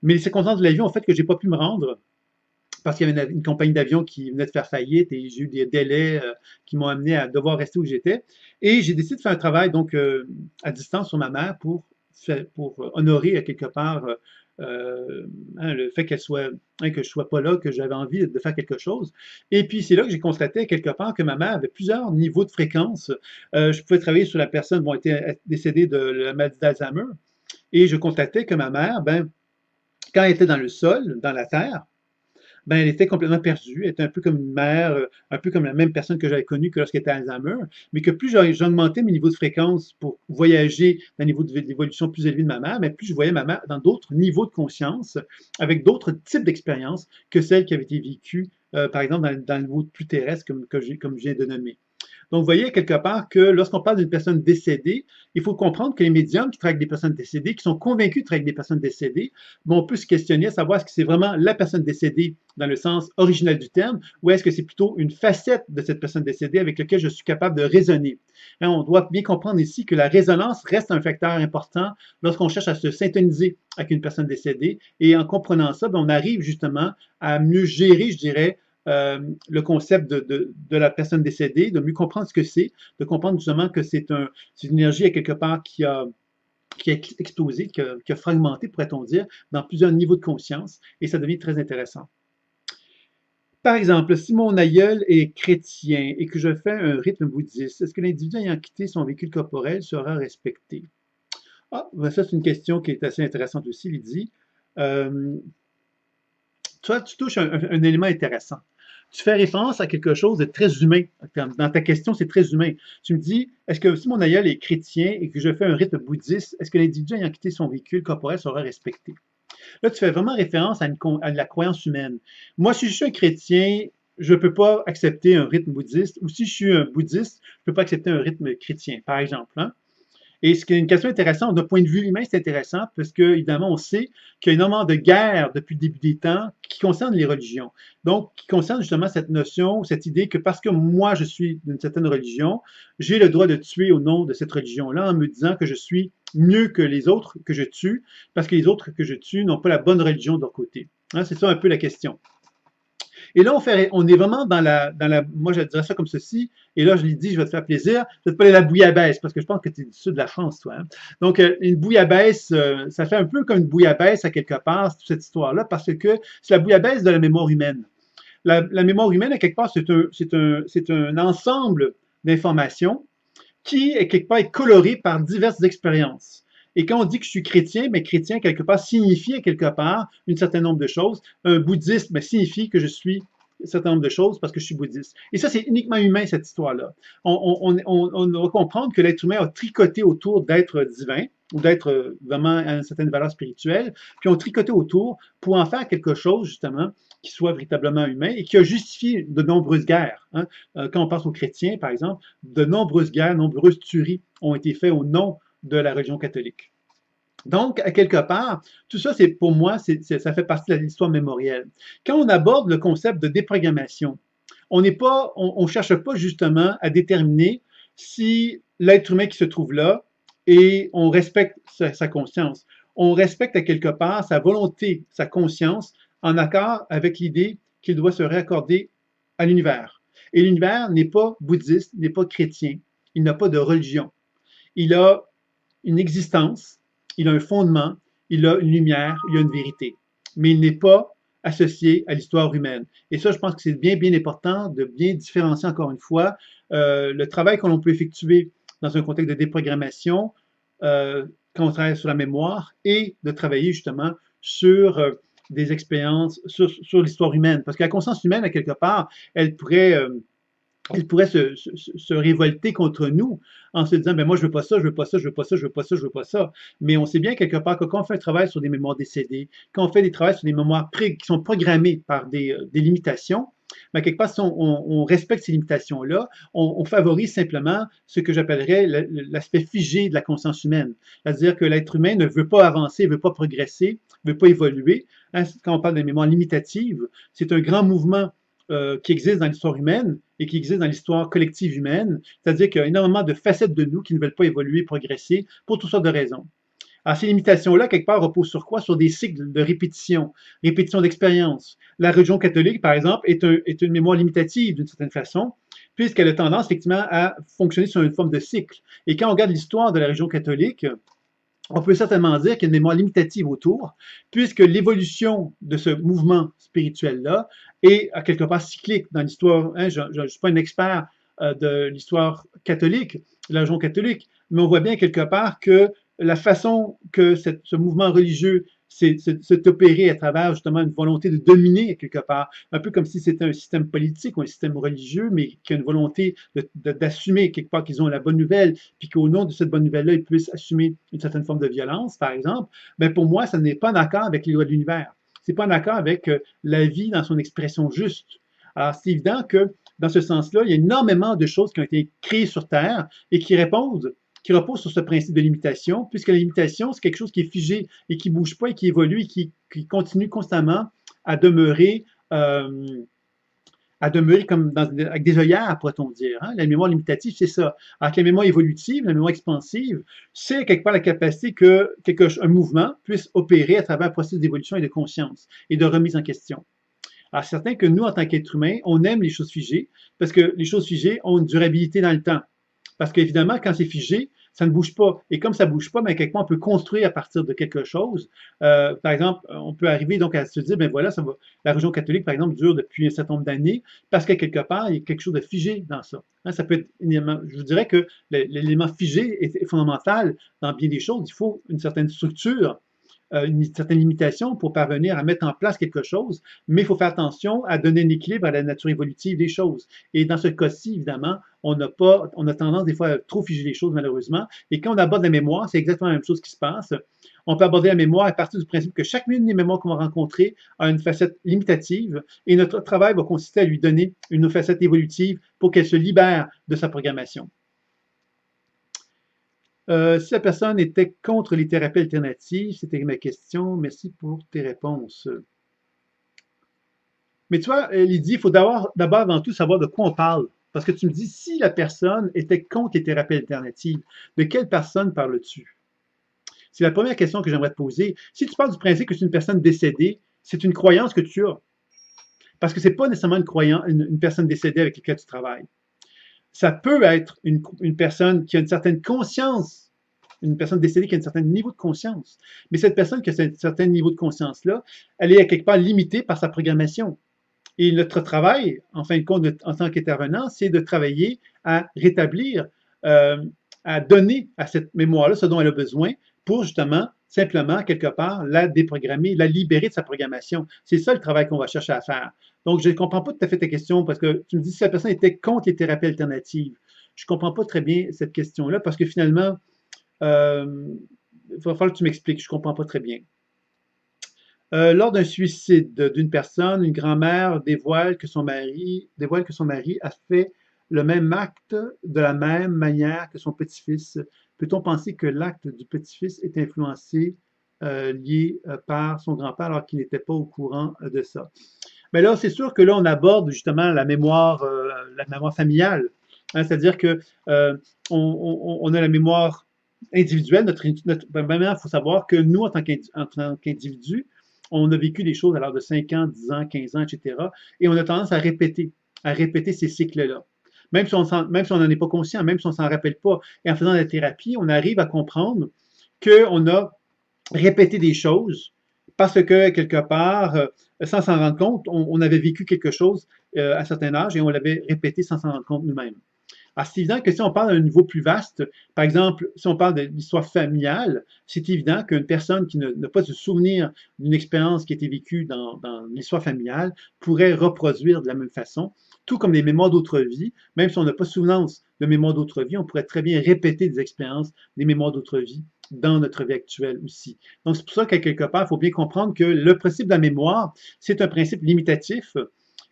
Mais les circonstances de la vie ont fait que je n'ai pas pu me rendre parce qu'il y avait une compagnie d'avion qui venait de faire faillite et j'ai eu des délais qui m'ont amené à devoir rester où j'étais. Et j'ai décidé de faire un travail donc à distance sur ma mère pour honorer à quelque part le fait qu'elle soit, que je sois pas là, que j'avais envie de faire quelque chose. Et puis c'est là que j'ai constaté quelque part que ma mère avait plusieurs niveaux de fréquence. Je pouvais travailler sur la personne qui était décédée de la maladie d'Alzheimer et je constatais que ma mère, ben, quand elle était dans le sol, dans la terre, ben, elle était complètement perdue. Elle était un peu comme une mère, un peu comme la même personne que j'avais connue que lorsqu'elle était à Alzheimer, mais que plus j'augmentais mes niveaux de fréquence pour voyager d'un niveau d'évolution plus élevé de ma mère, mais plus je voyais ma mère dans d'autres niveaux de conscience, avec d'autres types d'expériences que celles qui avaient été vécues, par exemple, dans le niveau plus terrestre, comme je viens de nommer. Donc, vous voyez quelque part que lorsqu'on parle d'une personne décédée, il faut comprendre que les médiums qui travaillent avec des personnes décédées, qui sont convaincus de travailler avec des personnes décédées, on peut se questionner à savoir est-ce que c'est vraiment la personne décédée dans le sens original du terme, ou est-ce que c'est plutôt une facette de cette personne décédée avec laquelle je suis capable de raisonner. Hein, on doit bien comprendre ici que la résonance reste un facteur important lorsqu'on cherche à se syntoniser avec une personne décédée, et en comprenant ça, on arrive justement à mieux gérer, je dirais, le concept de la personne décédée, de mieux comprendre ce que c'est, de comprendre justement que c'est une énergie à quelque part qui a explosé, qui a fragmenté, pourrait-on dire, dans plusieurs niveaux de conscience, et ça devient très intéressant. Par exemple, si mon aïeul est chrétien et que je fais un rythme bouddhiste, est-ce que l'individu ayant quitté son véhicule corporel sera respecté? Ah, ben ça c'est une question qui est assez intéressante aussi, Lydie. Tu touches un élément intéressant. Tu fais référence à quelque chose de très humain. Dans ta question, c'est très humain. Tu me dis, est-ce que si mon aïeul est chrétien et que je fais un rythme bouddhiste, est-ce que l'individu ayant quitté son véhicule corporel sera respecté? Là, tu fais vraiment référence à la croyance humaine. Moi, si je suis un chrétien, je ne peux pas accepter un rythme bouddhiste, ou si je suis un bouddhiste, je ne peux pas accepter un rythme chrétien, par exemple. Hein? Et ce qui est une question intéressante, d'un point de vue humain, c'est intéressant parce que, évidemment, on sait qu'il y a énormément de guerres depuis le début des temps qui concernent les religions. Donc, qui concernent justement cette notion, cette idée que parce que moi, je suis d'une certaine religion, j'ai le droit de tuer au nom de cette religion-là en me disant que je suis mieux que les autres que je tue parce que les autres que je tue n'ont pas la bonne religion de leur côté. Hein, c'est ça un peu la question. Et là, on est vraiment moi je dirais ça comme ceci, et là je lui dis, je vais te faire plaisir, je vais te parler de la bouillabaisse, parce que je pense que tu es du sud de la France, toi. Hein? Donc, une bouillabaisse, ça fait un peu comme une bouillabaisse à quelque part, toute cette histoire-là, parce que c'est la bouillabaisse de la mémoire humaine. La mémoire humaine, à quelque part, c'est un ensemble d'informations qui, à quelque part, est coloré par diverses expériences. Et quand on dit que je suis chrétien, mais chrétien, quelque part, signifie, quelque part, un certain nombre de choses. Un bouddhiste signifie que je suis un certain nombre de choses parce que je suis bouddhiste. Et ça, c'est uniquement humain, cette histoire-là. On doit comprendre que l'être humain a tricoté autour d'êtres divins ou d'être vraiment à une certaine valeur spirituelle, puis on tricoté autour pour en faire quelque chose, justement, qui soit véritablement humain et qui a justifié de nombreuses guerres. Hein. Quand on pense aux chrétiens, par exemple, de nombreuses guerres, nombreuses tueries ont été faites au nom de la religion catholique. Donc, à quelque part, tout ça, c'est pour moi, ça fait partie de l'histoire mémorielle. Quand on aborde le concept de déprogrammation, on ne cherche pas justement à déterminer si l'être humain qui se trouve là, et on respecte sa conscience. On respecte à quelque part sa volonté, sa conscience, en accord avec l'idée qu'il doit se réaccorder à l'univers. Et l'univers n'est pas bouddhiste, n'est pas chrétien, il n'a pas de religion. Il a une existence, il a un fondement, il a une lumière, il a une vérité. Mais il n'est pas associé à l'histoire humaine. Et ça, je pense que c'est bien, bien important de bien différencier encore une fois le travail que l'on peut effectuer dans un contexte de déprogrammation quand on travaille sur la mémoire et de travailler justement sur des expériences, sur l'histoire humaine. Parce que la conscience humaine, à quelque part, elle pourrait se révolter contre nous en se disant, ben moi, je veux pas ça, je veux pas ça, je veux pas ça, je veux pas ça, je veux pas ça. Mais on sait bien quelque part que quand on fait un travail sur des mémoires décédées, quand on fait des travaux sur des mémoires qui sont programmées par des limitations, ben quelque part, si on respecte ces limitations-là, on favorise simplement ce que j'appellerais l'aspect figé de la conscience humaine. C'est-à-dire que l'être humain ne veut pas avancer, ne veut pas progresser, ne veut pas évoluer. Hein, quand on parle de mémoire limitative, c'est un grand mouvement qui existe dans l'histoire humaine et qui existe dans l'histoire collective humaine, c'est-à-dire qu'il y a énormément de facettes de nous qui ne veulent pas évoluer, progresser, pour toutes sortes de raisons. Alors, ces limitations-là, quelque part, reposent sur quoi? Sur des cycles de répétition, répétition d'expérience. La religion catholique, par exemple, est une mémoire limitative d'une certaine façon, puisqu'elle a tendance, effectivement, à fonctionner sur une forme de cycle. Et quand on regarde l'histoire de la religion catholique, on peut certainement dire qu'il y a une mémoire limitative autour, puisque l'évolution de ce mouvement spirituel-là est à quelque part cyclique dans l'histoire. Hein, je ne suis pas un expert de l'histoire catholique, de la religion catholique, mais on voit bien quelque part que la façon que ce mouvement religieux s'est opéré à travers justement une volonté de dominer quelque part, un peu comme si c'était un système politique ou un système religieux, mais qui a une volonté d'assumer quelque part qu'ils ont la bonne nouvelle, puis qu'au nom de cette bonne nouvelle-là, ils puissent assumer une certaine forme de violence, par exemple. Ben pour moi, ça n'est pas en accord avec les lois de l'univers. C'est pas en accord avec la vie dans son expression juste. Alors, c'est évident que dans ce sens-là, il y a énormément de choses qui ont été créées sur Terre et qui reposent sur ce principe de limitation, puisque la limitation, c'est quelque chose qui est figé et qui ne bouge pas et qui évolue et qui continue constamment à demeurer comme avec des œillères, pourrait-on dire. Hein? La mémoire limitative, c'est ça. Alors que la mémoire évolutive, la mémoire expansive, c'est quelque part la capacité qu'un mouvement puisse opérer à travers un processus d'évolution et de conscience et de remise en question. Alors, c'est certain que nous, en tant qu'êtres humains, on aime les choses figées parce que les choses figées ont une durabilité dans le temps. Parce qu'évidemment, quand c'est figé, ça ne bouge pas. Et comme ça ne bouge pas, ben, quelque part, on peut construire à partir de quelque chose. Par exemple, on peut arriver donc à se dire, ben voilà, la religion catholique, par exemple, dure depuis un certain nombre d'années, parce qu'à quelque part, il y a quelque chose de figé dans ça. Hein, ça peut être je vous dirais que l'élément figé est fondamental dans bien des choses. Il faut une certaine structure, une certaine limitation pour parvenir à mettre en place quelque chose, mais il faut faire attention à donner un équilibre à la nature évolutive des choses. Et dans ce cas-ci, évidemment, on a tendance des fois à trop figer les choses, malheureusement. Et quand on aborde la mémoire, c'est exactement la même chose qui se passe. On peut aborder la mémoire à partir du principe que chacune des mémoires qu'on va rencontrer a une facette limitative et notre travail va consister à lui donner une facette évolutive pour qu'elle se libère de sa programmation. Si la personne était contre les thérapies alternatives, c'était ma question. Merci pour tes réponses. Mais tu vois, Lydie, il faut d'abord avant tout savoir de quoi on parle. Parce que tu me dis, si la personne était contre les thérapies alternatives, de quelle personne parles-tu? C'est la première question que j'aimerais te poser. Si tu parles du principe que c'est une personne décédée, c'est une croyance que tu as. Parce que ce n'est pas nécessairement une personne décédée avec laquelle tu travailles. Ça peut être une personne qui a une certaine conscience, une personne décédée qui a un certain niveau de conscience. Mais cette personne qui a un certain niveau de conscience-là, elle est à quelque part limitée par sa programmation. Et notre travail, en fin de compte, en tant qu'intervenant, c'est de travailler à rétablir, à donner à cette mémoire-là ce dont elle a besoin pour justement simplement, quelque part, la déprogrammer, la libérer de sa programmation. C'est ça le travail qu'on va chercher à faire. Donc, je ne comprends pas tout à fait ta question parce que tu me dis si la personne était contre les thérapies alternatives. Je ne comprends pas très bien cette question-là parce que finalement, il va falloir que tu m'expliques. Je ne comprends pas très bien. Lors d'un suicide d'une personne, une grand-mère dévoile que son mari a fait le même acte de la même manière que son petit-fils. Peut-on penser que l'acte du petit-fils est influencé, lié par son grand-père alors qu'il n'était pas au courant de ça? Mais là, c'est sûr que là, on aborde justement la mémoire familiale. Hein, c'est-à-dire que on a la mémoire individuelle. Premièrement, il faut savoir que nous, en tant qu'individus, on a vécu des choses à l'âge de 5 ans, 10 ans, 15 ans, etc. Et on a tendance à répéter ces cycles-là. Même si on n'en est pas conscient, même si on ne s'en rappelle pas. Et en faisant la thérapie, on arrive à comprendre qu'on a répété des choses parce que, quelque part, sans s'en rendre compte, on avait vécu quelque chose à un certain âge et on l'avait répété sans s'en rendre compte nous-mêmes. Alors, c'est évident que si on parle d'un niveau plus vaste, par exemple, si on parle de l'histoire familiale, c'est évident qu'une personne qui n'a pas de souvenir d'une expérience qui a été vécue dans l'histoire familiale pourrait reproduire de la même façon, tout comme les mémoires d'autres vies, même si on n'a pas souvenance de mémoires d'autres vies, on pourrait très bien répéter des expériences, des mémoires d'autres vies dans notre vie actuelle aussi. Donc, c'est pour ça qu'à quelque part, il faut bien comprendre que le principe de la mémoire, c'est un principe limitatif.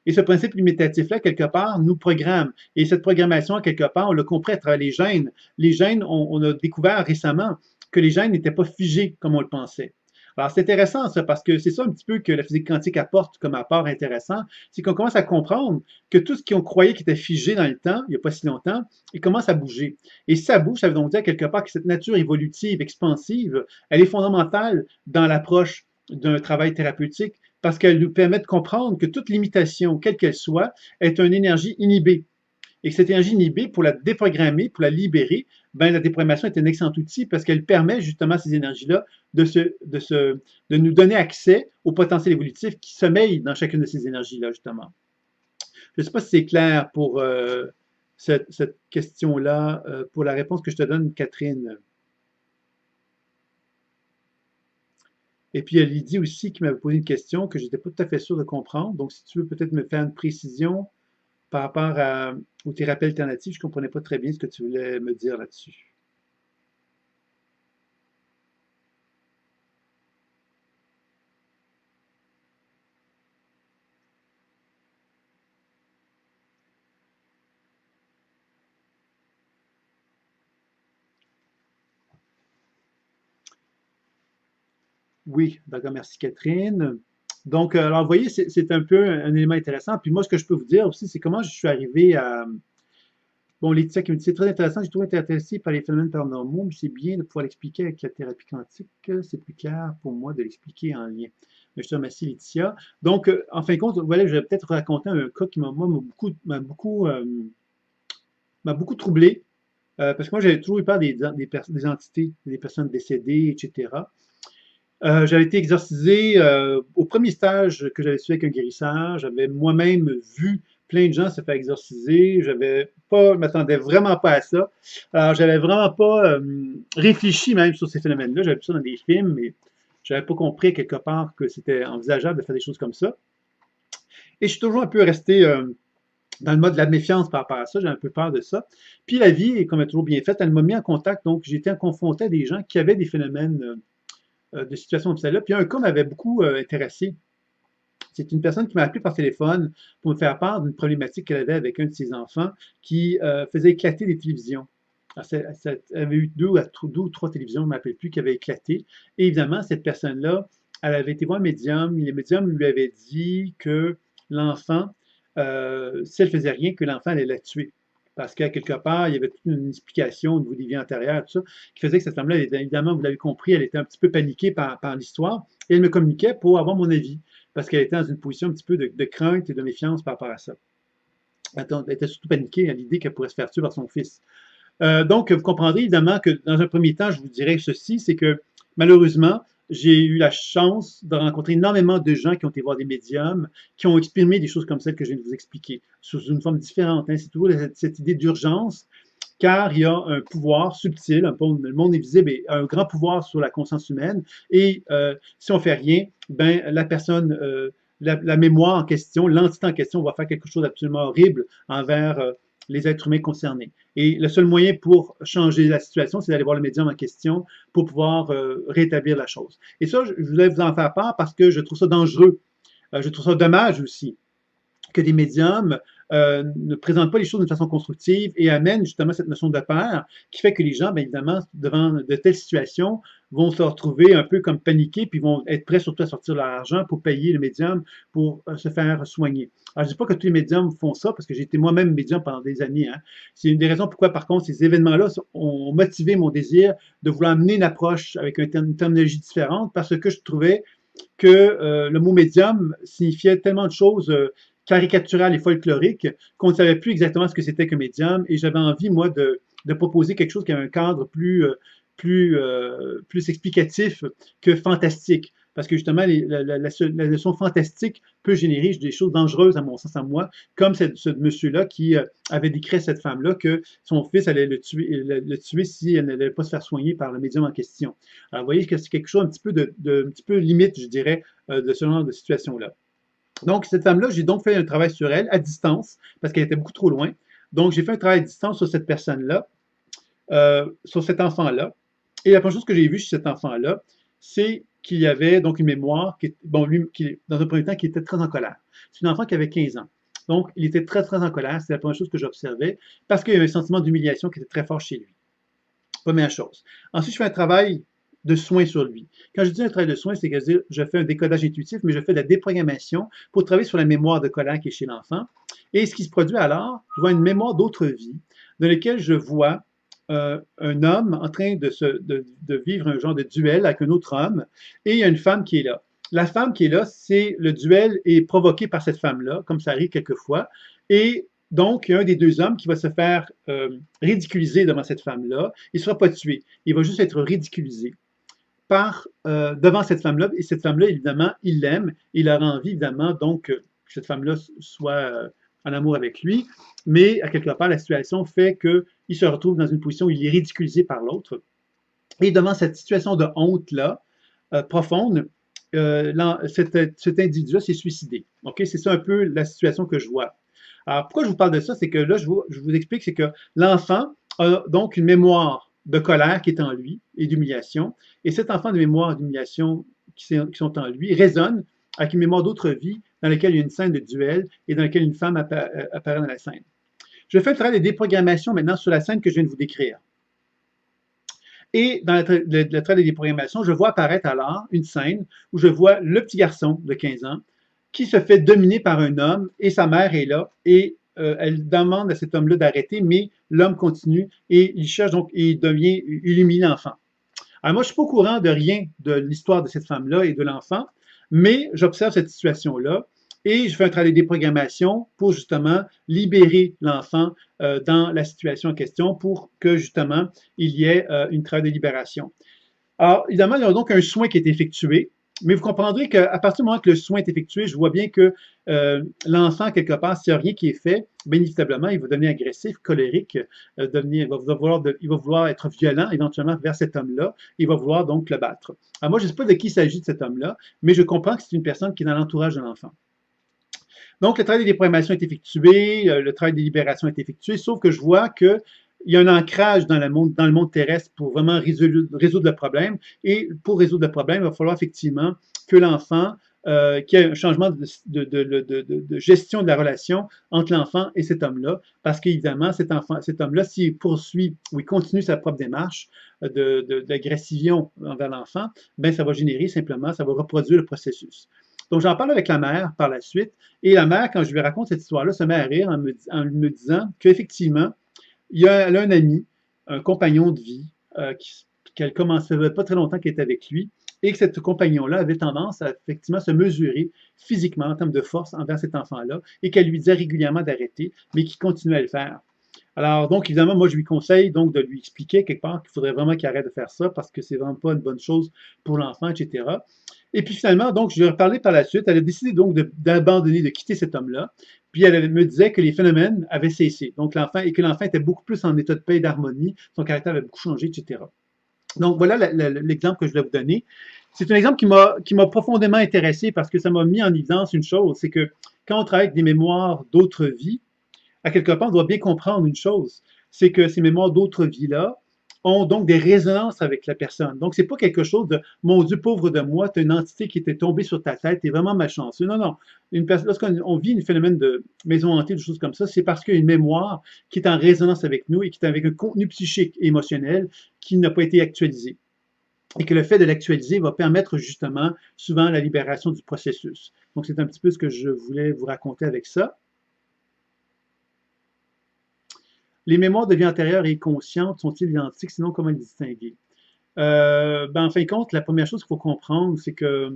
Et ce principe limitatif-là, quelque part, nous programme. Et cette programmation, quelque part, on l'a compris à travers les gènes. Les gènes, on a découvert récemment que les gènes n'étaient pas figés comme on le pensait. Alors, c'est intéressant, ça, parce que c'est ça un petit peu que la physique quantique apporte comme apport intéressant, c'est qu'on commence à comprendre que tout ce qu'on croyait qui était figé dans le temps, il n'y a pas si longtemps, il commence à bouger. Et si ça bouge, ça veut donc dire quelque part que cette nature évolutive, expansive, elle est fondamentale dans l'approche d'un travail thérapeutique parce qu'elle nous permet de comprendre que toute limitation, quelle qu'elle soit, est une énergie inhibée. Et que cette énergie inhibée, pour la déprogrammer, pour la libérer, ben, la déprogrammation est un excellent outil parce qu'elle permet justement à ces énergies-là de nous donner accès au potentiel évolutif qui sommeille dans chacune de ces énergies-là, justement. Je ne sais pas si c'est clair pour cette question-là, pour la réponse que je te donne, Catherine. Et puis, il y a Lydie aussi qui m'avait posé une question que je n'étais pas tout à fait sûr de comprendre. Donc, si tu veux peut-être me faire une précision par rapport aux thérapies alternatives, je ne comprenais pas très bien ce que tu voulais me dire là-dessus. Oui, d'accord, merci Catherine. Donc, alors, vous voyez, c'est un peu un élément intéressant. Puis moi, ce que je peux vous dire aussi, c'est comment je suis arrivé à... Bon, Laetitia qui me dit, c'est très intéressant, j'ai toujours été intéressé par les phénomènes paranormaux, mais c'est bien de pouvoir l'expliquer avec la thérapie quantique. C'est plus clair pour moi de l'expliquer en lien. Mais je te remercie, Laetitia. Donc, en fin de compte, voilà, je vais peut-être raconter un cas qui m'a beaucoup troublé, parce que moi, j'avais toujours eu peur des entités, des personnes décédées, etc. J'avais été exorcisé au premier stage que j'avais suivi avec un guérisseur. J'avais moi-même vu plein de gens se faire exorciser. Je m'attendais vraiment pas à ça. Alors, j'avais vraiment pas réfléchi même sur ces phénomènes-là. J'avais vu ça dans des films, mais j'avais pas compris quelque part que c'était envisageable de faire des choses comme ça. Et je suis toujours un peu resté dans le mode de la méfiance par rapport à ça. J'ai un peu peur de ça. Puis la vie, comme elle est toujours bien faite, elle m'a mis en contact. Donc, j'ai été confronté à des gens qui avaient des phénomènes de situations comme celle-là. Puis un cas m'avait beaucoup intéressé. C'est une personne qui m'a appelé par téléphone pour me faire part d'une problématique qu'elle avait avec un de ses enfants qui faisait éclater des télévisions. Alors, elle avait eu deux ou trois télévisions, je ne m'appelle plus, qui avaient éclaté. Et évidemment, cette personne-là, elle avait été voir un médium. Le médium lui avait dit que l'enfant, si elle ne faisait rien, que l'enfant allait la tuer. Parce qu'à quelque part, il y avait toute une explication au niveau des vies antérieures, tout ça, qui faisait que cette femme-là, évidemment, vous l'avez compris, elle était un petit peu paniquée par l'histoire. Et elle me communiquait pour avoir mon avis. Parce qu'elle était dans une position un petit peu de crainte et de méfiance par rapport à ça. Elle était surtout paniquée à l'idée qu'elle pourrait se faire tuer par son fils. Donc, vous comprendrez évidemment que dans un premier temps, je vous dirais ceci, c'est que malheureusement, j'ai eu la chance de rencontrer énormément de gens qui ont été voir des médiums, qui ont exprimé des choses comme celles que je viens de vous expliquer, sous une forme différente. Hein. C'est toujours cette idée d'urgence car il y a un pouvoir subtil, le monde invisible et un grand pouvoir sur la conscience humaine, et si on fait rien, ben la personne, la mémoire en question, l'entité en question va faire quelque chose d'absolument horrible envers les êtres humains concernés. Et le seul moyen pour changer la situation, c'est d'aller voir le médium en question pour pouvoir rétablir la chose. Et ça, je voulais vous en faire part parce que je trouve ça dangereux. Je trouve ça dommage aussi que des médiums ne présentent pas les choses d'une façon constructive et amènent justement cette notion de peur qui fait que les gens, bien évidemment, devant de telles situations, vont se retrouver un peu comme paniqués puis vont être prêts surtout à sortir leur argent pour payer le médium pour se faire soigner. Alors, je ne dis pas que tous les médiums font ça parce que j'ai été moi-même médium pendant des années. Hein. C'est une des raisons pourquoi, par contre, ces événements-là ont motivé mon désir de vouloir amener une approche avec une terminologie différente parce que je trouvais que le mot médium signifiait tellement de choses caricaturales et folkloriques qu'on ne savait plus exactement ce que c'était que médium et j'avais envie, moi, de proposer quelque chose qui avait un cadre plus explicatif que fantastique. Parce que justement, la notion fantastique peut générer des choses dangereuses, à mon sens, à moi, comme ce monsieur-là qui avait décrit à cette femme-là que son fils allait le tuer si elle n'allait pas se faire soigner par le médium en question. Alors, vous voyez que c'est quelque chose un petit peu, un petit peu limite, je dirais, de ce genre de situation-là. Donc, cette femme-là, j'ai donc fait un travail sur elle à distance, parce qu'elle était beaucoup trop loin. Donc, j'ai fait un travail à distance sur cette personne-là, sur cet enfant-là. Et la première chose que j'ai vue chez cet enfant-là, c'est qu'il y avait donc une mémoire, dans un premier temps, qui était très en colère. C'est un enfant qui avait 15 ans. Donc, il était très, très en colère. C'est la première chose que j'observais, parce qu'il y avait un sentiment d'humiliation qui était très fort chez lui. Première chose. Ensuite, je fais un travail de soins sur lui. Quand je dis un travail de soins, c'est que je fais un décodage intuitif, mais je fais de la déprogrammation pour travailler sur la mémoire de colère qui est chez l'enfant. Et ce qui se produit alors, je vois une mémoire d'autre vie dans laquelle je vois un homme en train de vivre un genre de duel avec un autre homme et il y a une femme qui est là. La femme qui est là, c'est le duel est provoqué par cette femme-là, comme ça arrive quelquefois, et donc, il y a un des deux hommes qui va se faire ridiculiser devant cette femme-là. Il ne sera pas tué. Il va juste être ridiculisé devant cette femme-là. Et cette femme-là, évidemment, il l'aime. Il aura envie, évidemment, donc, que cette femme-là soit en amour avec lui. Mais, à quelque part, la situation fait qu'il se retrouve dans une position où il est ridiculisé par l'autre. Et devant cette situation de honte-là, profonde, cet individu-là s'est suicidé. Okay? C'est ça un peu la situation que je vois. Alors, pourquoi je vous parle de ça? C'est que là, je vous explique, c'est que l'enfant a donc une mémoire de colère qui est en lui et d'humiliation. Et cet enfant de mémoire d'humiliation qui sont en lui résonne avec une mémoire d'autre vie dans laquelle il y a une scène de duel et dans laquelle une femme apparaît dans la scène. Je fais le travail de déprogrammation maintenant sur la scène que je viens de vous décrire. Et dans le travail de déprogrammation, je vois apparaître alors une scène où je vois le petit garçon de 15 ans qui se fait dominer par un homme et sa mère est là et elle demande à cet homme-là d'arrêter, mais l'homme continue et il cherche donc et il illumine l'enfant. Alors moi, je ne suis pas au courant de rien de l'histoire de cette femme-là et de l'enfant, mais j'observe cette situation-là et je fais un travail de déprogrammation pour justement libérer l'enfant dans la situation en question pour que justement il y ait une travail de libération. Alors, évidemment, il y a donc un soin qui est effectué, mais vous comprendrez qu'à partir du moment que le soin est effectué, je vois bien que l'enfant, quelque part, s'il n'y a rien qui est fait, bien inévitablement, il va devenir agressif, colérique, il va vouloir être violent éventuellement vers cet homme-là, il va vouloir donc le battre. Alors moi, je ne sais pas de qui il s'agit de cet homme-là, mais je comprends que c'est une personne qui est dans l'entourage de l'enfant. Donc, le travail de déprogrammation est effectué, le travail de libération est effectué, sauf que je vois que il y a un ancrage dans le monde terrestre pour vraiment résoudre le problème. Et pour résoudre le problème, il va falloir effectivement que l'enfant, qu'il y ait un changement de gestion de la relation entre l'enfant et cet homme-là, parce qu'évidemment, cet homme-là, s'il poursuit ou il continue sa propre démarche d'agression envers l'enfant, ben ça va générer simplement, ça va reproduire le processus. Donc, j'en parle avec la mère par la suite, et la mère, quand je lui raconte cette histoire-là, se met à rire en me disant qu'effectivement, elle a un ami, un compagnon de vie, qu'elle commençait pas très longtemps qu'elle était avec lui, et que ce compagnon-là avait tendance à effectivement se mesurer physiquement en termes de force envers cet enfant-là, et qu'elle lui disait régulièrement d'arrêter, mais qu'il continuait à le faire. Alors, donc, évidemment, moi, je lui conseille donc de lui expliquer quelque part qu'il faudrait vraiment qu'il arrête de faire ça parce que c'est vraiment pas une bonne chose pour l'enfant, etc. Et puis finalement, donc, je lui ai reparlé par la suite. Elle a décidé donc d'abandonner, de quitter cet homme-là. Puis elle me disait que les phénomènes avaient cessé. Donc l'enfant, et que l'enfant était beaucoup plus en état de paix et d'harmonie. Son caractère avait beaucoup changé, etc. Donc voilà l'exemple que je voulais vous donner. C'est un exemple qui m'a profondément intéressé parce que ça m'a mis en évidence une chose, c'est que quand on travaille avec des mémoires d'autres vies, à quelque part, on doit bien comprendre une chose, c'est que ces mémoires d'autres vies-là ont donc des résonances avec la personne. Donc, c'est pas quelque chose de mon Dieu, pauvre de moi, tu as une entité qui était tombée sur ta tête, tu es vraiment malchanceux. Non, non. Lorsqu'on vit un phénomène de maison hantée, de choses comme ça, c'est parce qu'il y a une mémoire qui est en résonance avec nous et qui est avec un contenu psychique et émotionnel qui n'a pas été actualisé. Et que le fait de l'actualiser va permettre justement souvent la libération du processus. Donc, c'est un petit peu ce que je voulais vous raconter avec ça. Les mémoires de vie antérieure et consciente sont-ils identiques, sinon comment les distinguer? En fin de compte, la première chose qu'il faut comprendre, c'est que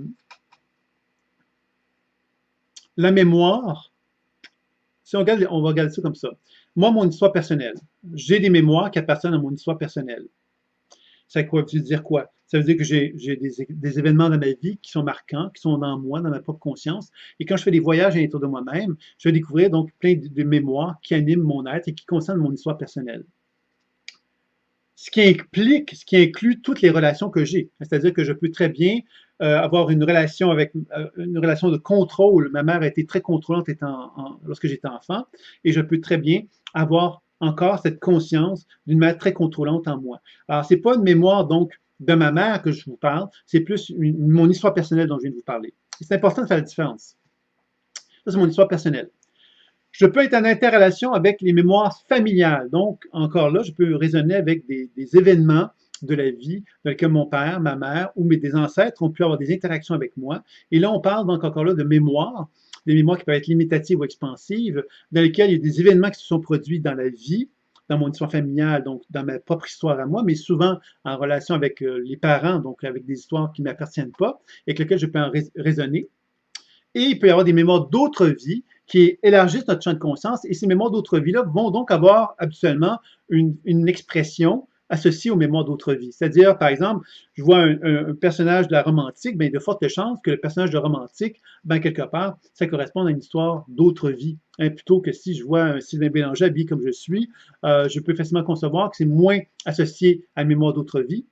la mémoire, si on va regarder ça comme ça. Moi, mon histoire personnelle, j'ai des mémoires qui appartiennent à mon histoire personnelle. Ça veut dire quoi? Ça veut dire que j'ai des événements dans ma vie qui sont marquants, qui sont dans moi, dans ma propre conscience. Et quand je fais des voyages à l'intérieur de moi-même, je vais découvrir donc plein de mémoires qui animent mon être et qui concernent mon histoire personnelle. Ce qui inclut toutes les relations que j'ai. C'est-à-dire que je peux très bien avoir une relation de contrôle. Ma mère a été très contrôlante lorsque j'étais enfant, et je peux très bien avoir encore cette conscience d'une mère très contrôlante en moi. Alors, c'est pas une mémoire donc de ma mère que je vous parle, c'est plus mon histoire personnelle dont je viens de vous parler. C'est important de faire la différence. Ça, c'est mon histoire personnelle. Je peux être en interrelation avec les mémoires familiales. Donc, encore là, je peux raisonner avec des événements de la vie dans lesquels mon père, ma mère ou des ancêtres ont pu avoir des interactions avec moi. Et là, on parle donc encore là de mémoires, des mémoires qui peuvent être limitatives ou expansives, dans lesquelles il y a des événements qui se sont produits dans la vie, dans mon histoire familiale, donc dans ma propre histoire à moi, mais souvent en relation avec les parents, donc avec des histoires qui ne m'appartiennent pas, et avec lesquelles je peux en raisonner. Et il peut y avoir des mémoires d'autres vies qui élargissent notre champ de conscience. Et ces mémoires d'autres vies-là vont donc avoir habituellement une expression associée aux mémoires d'autres vies. C'est-à-dire, par exemple, je vois un personnage de la romantique, bien, il y a de fortes chances que le personnage de romantique, ben, quelque part, ça corresponde à une histoire d'autres vies. Hein, plutôt que si je vois un Sylvain Bélanger habillé comme je suis, je peux facilement concevoir que c'est moins associé à une mémoire d'autres vies,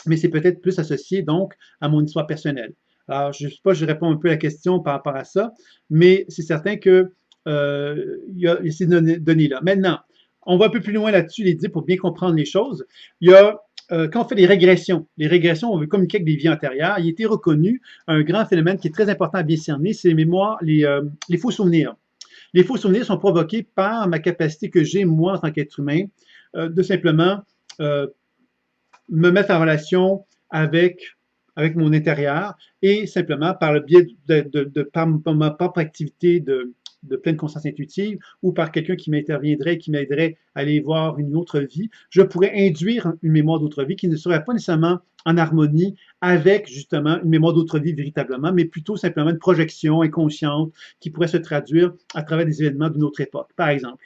mais c'est peut-être plus associé donc à mon histoire personnelle. Alors, je ne sais pas, je réponds un peu à la question par rapport à ça, mais c'est certain que il y a ces données-là. Maintenant, on va un peu plus loin là-dessus, les dire pour bien comprendre les choses. Il y a quand on fait des régressions, on veut communiquer avec des vies antérieures, il a été reconnu un grand phénomène qui est très important à bien cerner, c'est les mémoires, les faux souvenirs. Les faux souvenirs sont provoqués par ma capacité que j'ai, moi, en tant qu'être humain, de simplement euh, me mettre en relation avec mon intérieur et simplement par le biais par ma propre activité de pleine conscience intuitive ou par quelqu'un qui m'interviendrait, qui m'aiderait à aller voir une autre vie, je pourrais induire une mémoire d'autre vie qui ne serait pas nécessairement en harmonie avec justement une mémoire d'autre vie véritablement, mais plutôt simplement une projection inconsciente qui pourrait se traduire à travers des événements d'une autre époque, par exemple.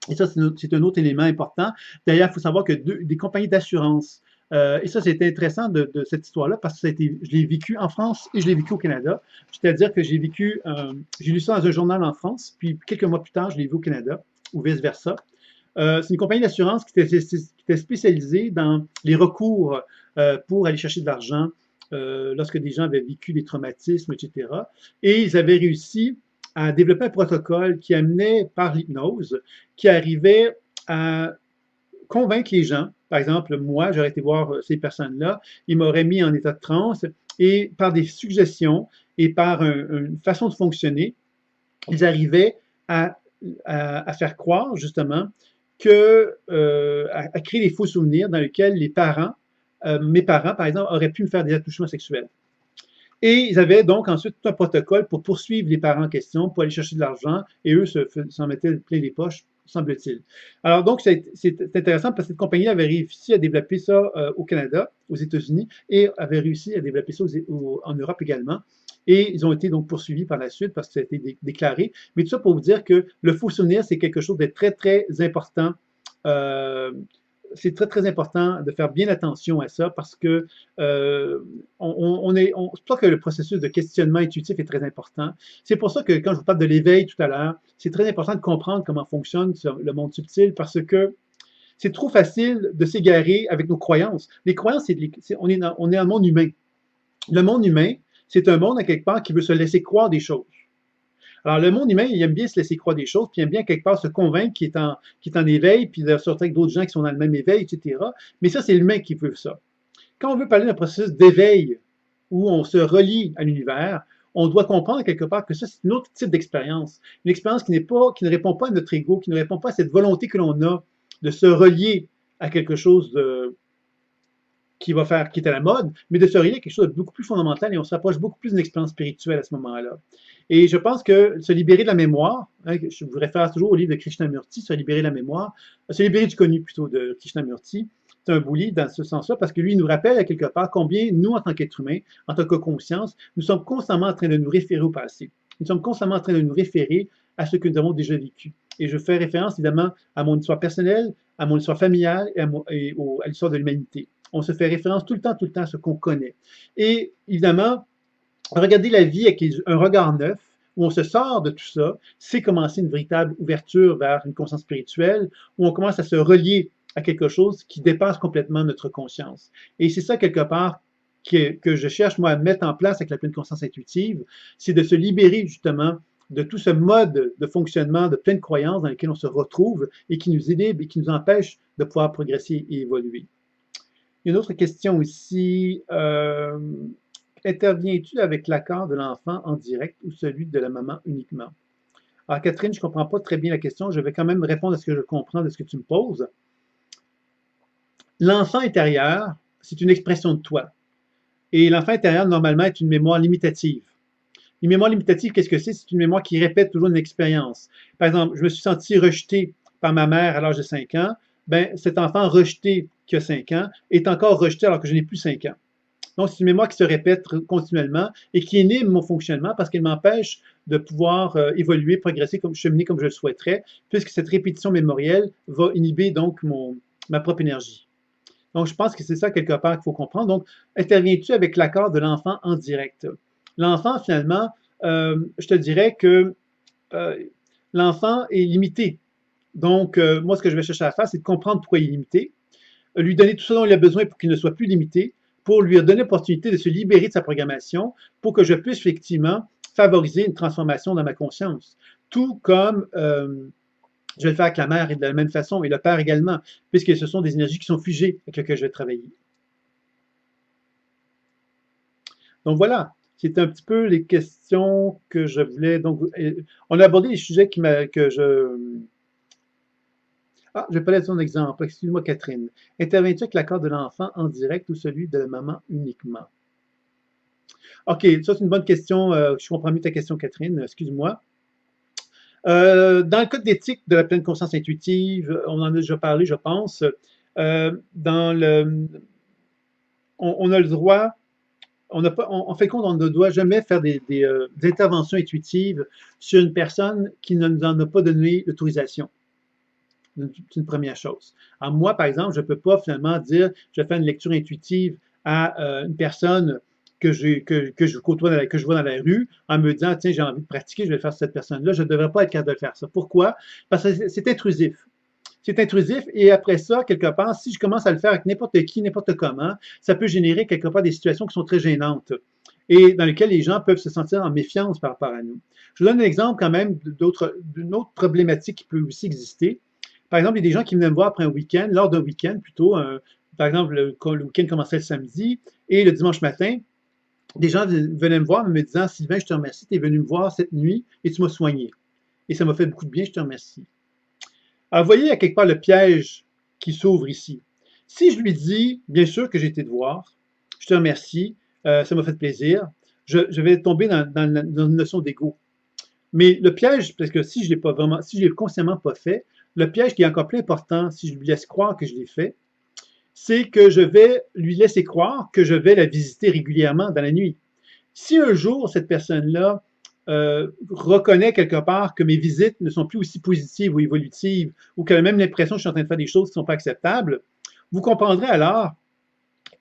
Et ça, c'est un autre élément important. D'ailleurs, il faut savoir que des compagnies d'assurance, et ça, c'est intéressant de cette histoire-là parce que je l'ai vécu en France et je l'ai vécu au Canada. C'est-à-dire que j'ai lu ça dans un journal en France, puis quelques mois plus tard, je l'ai vu au Canada, ou vice-versa. C'est une compagnie d'assurance qui était spécialisée dans les recours pour aller chercher de l'argent lorsque des gens avaient vécu des traumatismes, etc. Et ils avaient réussi à développer un protocole qui amenait par l'hypnose, qui arrivait à convaincre les gens. Par exemple, moi, j'aurais été voir ces personnes-là, ils m'auraient mis en état de transe et par des suggestions et par une façon de fonctionner, ils arrivaient à faire croire justement à créer des faux souvenirs dans lesquels mes parents, par exemple, auraient pu me faire des attouchements sexuels. Et ils avaient donc ensuite tout un protocole pour poursuivre les parents en question, pour aller chercher de l'argent, et eux s'en mettaient plein les poches, semble-t-il. Alors donc, c'est intéressant parce que cette compagnie avait réussi à développer ça au Canada, aux États-Unis, et avait réussi à développer ça en Europe également. Et ils ont été donc poursuivis par la suite parce que ça a été déclaré. Mais tout ça pour vous dire que le faux souvenir, c'est quelque chose de très, très important c'est très, très important de faire bien attention à ça parce que c'est pour ça que le processus de questionnement intuitif est très important. C'est pour ça que quand je vous parle de l'éveil tout à l'heure, c'est très important de comprendre comment fonctionne le monde subtil parce que c'est trop facile de s'égarer avec nos croyances. Les croyances, on est un monde humain. Le monde humain, c'est un monde à quelque part qui veut se laisser croire des choses. Alors, le monde humain, il aime bien se laisser croire des choses, puis il aime bien quelque part se convaincre qu'il est en éveil, puis de sortir avec d'autres gens qui sont dans le même éveil, etc. Mais ça, c'est l'humain qui veut ça. Quand on veut parler d'un processus d'éveil où on se relie à l'univers, on doit comprendre quelque part que ça, c'est un autre type d'expérience. Une expérience qui ne répond pas à notre ego, qui ne répond pas à cette volonté que l'on a de se relier à quelque chose qui est à la mode, mais de se relier à quelque chose de beaucoup plus fondamental et on s'approche beaucoup plus d'une expérience spirituelle à ce moment-là. Et je pense que se libérer de la mémoire, hein, je vous réfère toujours au livre de Krishnamurti, se libérer de la mémoire, se libérer du connu plutôt de Krishnamurti, c'est un beau livre dans ce sens-là parce que lui, il nous rappelle à quelque part combien nous, en tant qu'êtres humains, en tant que conscience, nous sommes constamment en train de nous référer au passé. Nous sommes constamment en train de nous référer à ce que nous avons déjà vécu. Et je fais référence évidemment à mon histoire personnelle, à mon histoire familiale et à l'histoire de l'humanité. On se fait référence tout le temps à ce qu'on connaît. Et évidemment, regarder la vie avec un regard neuf, où on se sort de tout ça, c'est commencer une véritable ouverture vers une conscience spirituelle, où on commence à se relier à quelque chose qui dépasse complètement notre conscience. Et c'est ça, quelque part, que je cherche, moi, à mettre en place avec la pleine conscience intuitive, c'est de se libérer, justement, de tout ce mode de fonctionnement de pleine croyance dans lequel on se retrouve et qui nous inhibe et qui nous empêche de pouvoir progresser et évoluer. Il y a une autre question ici. Interviens-tu avec l'accord de l'enfant en direct ou celui de la maman uniquement? Alors, Catherine, je ne comprends pas très bien la question. Je vais quand même répondre à ce que je comprends de ce que tu me poses. L'enfant intérieur, c'est une expression de toi. Et l'enfant intérieur, normalement, est une mémoire limitative. Une mémoire limitative, qu'est-ce que c'est? C'est une mémoire qui répète toujours une expérience. Par exemple, je me suis senti rejeté par ma mère à l'âge de 5 ans. Ben, cet enfant rejeté qui a 5 ans est encore rejeté alors que je n'ai plus 5 ans. Donc, c'est une mémoire qui se répète continuellement et qui inhibe mon fonctionnement parce qu'elle m'empêche de pouvoir évoluer, progresser, cheminer comme je le souhaiterais, puisque cette répétition mémorielle va inhiber donc ma propre énergie. Donc, je pense que c'est ça quelque part qu'il faut comprendre. Donc, interviens-tu avec l'accord de l'enfant en direct? L'enfant, finalement, je te dirais que l'enfant est limité. Donc, moi, ce que je vais chercher à faire, c'est de comprendre pourquoi il est limité, lui donner tout ce dont il a besoin pour qu'il ne soit plus limité, pour lui donner l'opportunité de se libérer de sa programmation, pour que je puisse effectivement favoriser une transformation dans ma conscience. Tout comme je vais le faire avec la mère et de la même façon, et le père également, puisque ce sont des énergies qui sont figées avec lesquelles je vais travailler. Donc voilà, c'est un petit peu les questions que je voulais. Donc, on a abordé les sujets que je. Ah, je vais pas laisser un exemple. Excuse-moi, Catherine. Interviens-tu avec l'accord de l'enfant en direct ou celui de la maman uniquement? OK, ça, c'est une bonne question. Je comprends mieux ta question, Catherine. Excuse-moi. Dans le code d'éthique de la pleine conscience intuitive, on en a déjà parlé, je pense. On a le droit, en fait compte, on ne doit jamais faire des interventions intuitives sur une personne qui ne nous en a pas donné l'autorisation. C'est une première chose. Alors moi, par exemple, je ne peux pas finalement dire je vais faire une lecture intuitive à une personne que je côtoie, que je vois dans la rue, en me disant tiens, j'ai envie de pratiquer, je vais le faire sur cette personne-là. Je ne devrais pas être capable de faire ça. Pourquoi? Parce que c'est intrusif. C'est intrusif et après ça, quelque part, si je commence à le faire avec n'importe qui, n'importe comment, ça peut générer quelque part des situations qui sont très gênantes et dans lesquelles les gens peuvent se sentir en méfiance par rapport à nous. Je vous donne un exemple quand même d'une autre problématique qui peut aussi exister. Par exemple, il y a des gens qui venaient me voir après un week-end, lors d'un week-end plutôt, par exemple, le week-end commençait le samedi et le dimanche matin, des gens venaient me voir en me disant « Sylvain, je te remercie, tu es venu me voir cette nuit et tu m'as soigné. Et ça m'a fait beaucoup de bien, je te remercie. » Alors, vous voyez à quelque part le piège qui s'ouvre ici. Si je lui dis « Bien sûr que j'ai été te voir, je te remercie, ça m'a fait plaisir », je vais tomber dans une notion d'ego. Mais le piège, parce que si je l'ai consciemment pas fait, le piège qui est encore plus important, si je lui laisse croire que je l'ai fait, c'est que je vais lui laisser croire que je vais la visiter régulièrement dans la nuit. Si un jour, cette personne-là reconnaît quelque part que mes visites ne sont plus aussi positives ou évolutives, ou qu'elle a même l'impression que je suis en train de faire des choses qui ne sont pas acceptables, Vous comprendrez alors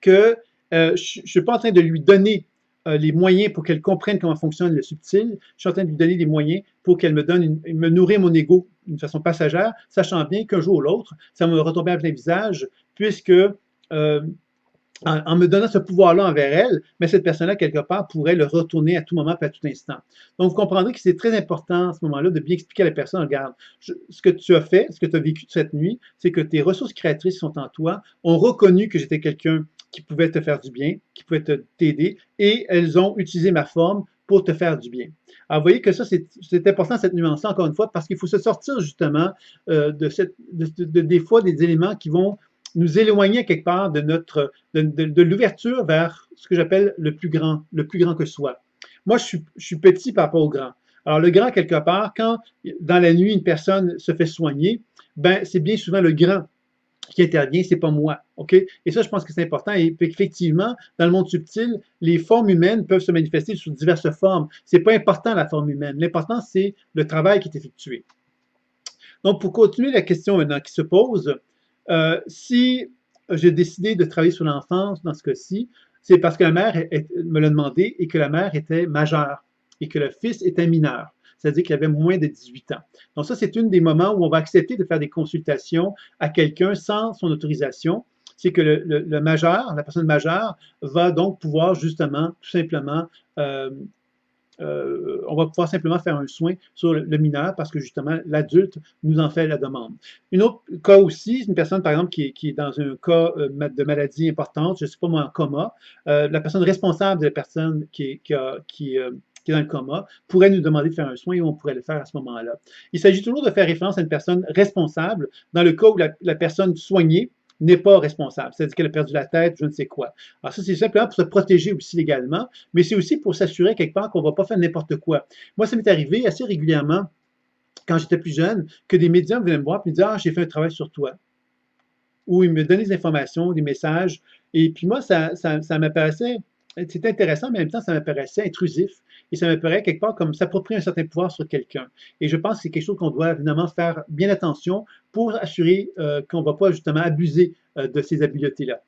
que je ne suis pas en train de lui donner les moyens pour qu'elle comprenne comment fonctionne le subtil. Je suis en train de lui donner des moyens pour qu'elle me nourrit mon ego d'une façon passagère, sachant bien qu'un jour ou l'autre, ça va me retomber à plein visage, puisque en me donnant ce pouvoir-là envers elle, mais cette personne-là, quelque part, pourrait le retourner à tout moment et à tout instant. Donc, vous comprendrez que c'est très important à ce moment-là de bien expliquer à la personne, regarde, ce que tu as fait, ce que tu as vécu cette nuit, c'est que tes ressources créatrices sont en toi, ont reconnu que j'étais quelqu'un qui pouvait te faire du bien, qui pouvait t'aider, et elles ont utilisé ma forme pour te faire du bien. Alors, vous voyez que ça, c'est important, cette nuance-là, encore une fois, parce qu'il faut se sortir justement des fois des éléments qui vont nous éloigner quelque part de l'ouverture vers ce que j'appelle le plus grand que soi. Moi, je suis petit par rapport au grand. Alors, le grand, quelque part, quand dans la nuit, une personne se fait soigner, ben, c'est bien souvent le grand qui intervient, c'est pas moi. OK? Et ça, je pense que c'est important. Et effectivement, dans le monde subtil, les formes humaines peuvent se manifester sous diverses formes. C'est pas important la forme humaine. L'important, c'est le travail qui est effectué. Donc, pour continuer la question maintenant qui se pose, si j'ai décidé de travailler sur l'enfance dans ce cas-ci, c'est parce que la mère me l'a demandé et que la mère était majeure et que le fils était mineur, c'est-à-dire qu'il avait moins de 18 ans. Donc ça, c'est un des moments où on va accepter de faire des consultations à quelqu'un sans son autorisation. C'est que le majeur, la personne majeure, va donc pouvoir justement, tout simplement, on va pouvoir simplement faire un soin sur le mineur parce que justement, l'adulte nous en fait la demande. Un autre cas aussi, une personne, par exemple, qui est dans un cas de maladie importante, je ne sais pas moi, en coma, la personne responsable de la personne qui est dans le coma pourrait nous demander de faire un soin et on pourrait le faire à ce moment-là. Il s'agit toujours de faire référence à une personne responsable dans le cas où la personne soignée n'est pas responsable, c'est-à-dire qu'elle a perdu la tête, je ne sais quoi. Alors ça, c'est simplement pour se protéger aussi légalement, mais c'est aussi pour s'assurer quelque part qu'on ne va pas faire n'importe quoi. Moi, ça m'est arrivé assez régulièrement, quand j'étais plus jeune, que des médiums venaient me voir et me disaient « Ah, j'ai fait un travail sur toi ». Ou ils me donnaient des informations, des messages, et puis moi, ça m'apparaissait, c'était intéressant, mais en même temps, ça m'apparaissait intrusif, et ça m'apparaissait quelque part comme s'approprier un certain pouvoir sur quelqu'un. Et je pense que c'est quelque chose qu'on doit évidemment faire bien attention pour assurer qu'on ne va pas justement abuser de ces habiletés-là.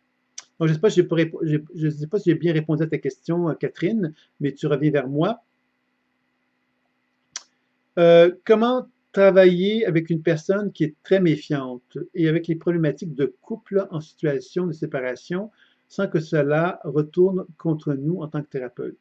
Donc, je ne sais pas si j'ai bien répondu à ta question, Catherine, mais tu reviens vers moi. Comment travailler avec une personne qui est très méfiante et avec les problématiques de couple en situation de séparation sans que cela retourne contre nous en tant que thérapeute?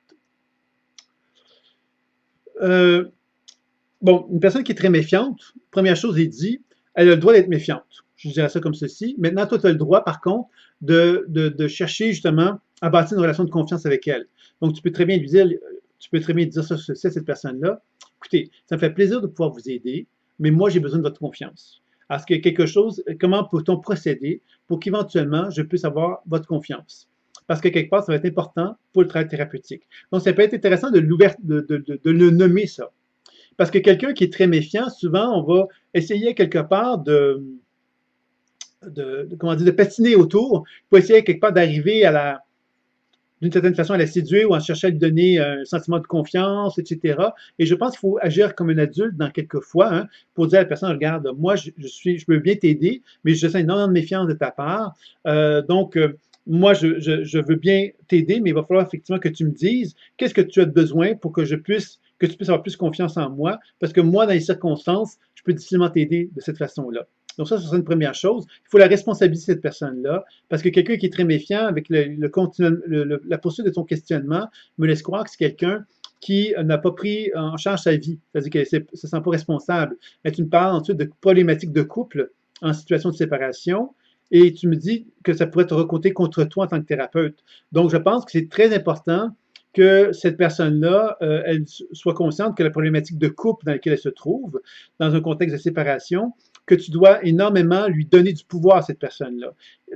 Bon, une personne qui est très méfiante, première chose est dit, elle a le droit d'être méfiante. Je dirais ça comme ceci. Maintenant, toi, tu as le droit, par contre, de chercher justement à bâtir une relation de confiance avec elle. Donc, tu peux très bien lui dire, ça à cette personne-là. Écoutez, ça me fait plaisir de pouvoir vous aider, mais moi, j'ai besoin de votre confiance. Est-ce qu'il y a quelque chose, comment peut-on procéder pour qu'éventuellement, je puisse avoir votre confiance? Parce que quelque part, ça va être important pour le travail thérapeutique. Donc, ça peut être intéressant de le nommer ça. Parce que quelqu'un qui est très méfiant, souvent, on va essayer quelque part de patiner autour pour essayer quelque part d'arriver d'une certaine façon à la séduire ou en cherchant à lui donner un sentiment de confiance, etc. Et je pense qu'il faut agir comme un adulte dans quelques fois, hein, pour dire à la personne, regarde, moi, je peux bien t'aider, mais je sens énormément de méfiance de ta part. Moi, je veux bien t'aider, mais il va falloir effectivement que tu me dises qu'est-ce que tu as besoin pour que tu puisses avoir plus confiance en moi, parce que moi, dans les circonstances, je peux difficilement t'aider de cette façon-là. Donc ça serait une première chose. Il faut la responsabiliser cette personne-là, parce que quelqu'un qui est très méfiant avec la poursuite de son questionnement me laisse croire que c'est quelqu'un qui n'a pas pris en charge sa vie, c'est-à-dire qu'elle ne se sent pas responsable. Et tu me parles ensuite de problématiques de couple en situation de séparation, et tu me dis que ça pourrait te recompter contre toi en tant que thérapeute. Donc, je pense que c'est très important que cette personne-là, elle soit consciente que la problématique de couple dans laquelle elle se trouve, dans un contexte de séparation, que tu dois énormément lui donner du pouvoir à cette personne-là.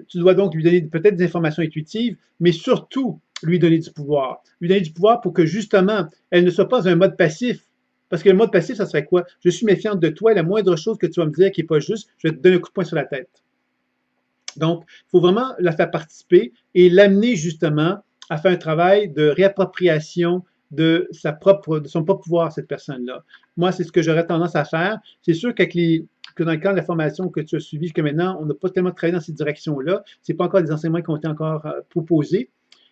Tu dois donc lui donner peut-être des informations intuitives, mais surtout lui donner du pouvoir. Lui donner du pouvoir pour que justement, elle ne soit pas un mode passif. Parce que le mode passif, ça serait quoi? Je suis méfiante de toi et la moindre chose que tu vas me dire qui n'est pas juste, je vais te donner un coup de poing sur la tête. Donc, il faut vraiment la faire participer et l'amener justement à faire un travail de réappropriation de son propre pouvoir, cette personne-là. Moi, c'est ce que j'aurais tendance à faire. C'est sûr qu'avec que dans le cadre de la formation que tu as suivie jusqu'à maintenant, on n'a pas tellement travaillé dans cette direction-là. Ce n'est pas encore des enseignements qui ont été encore proposés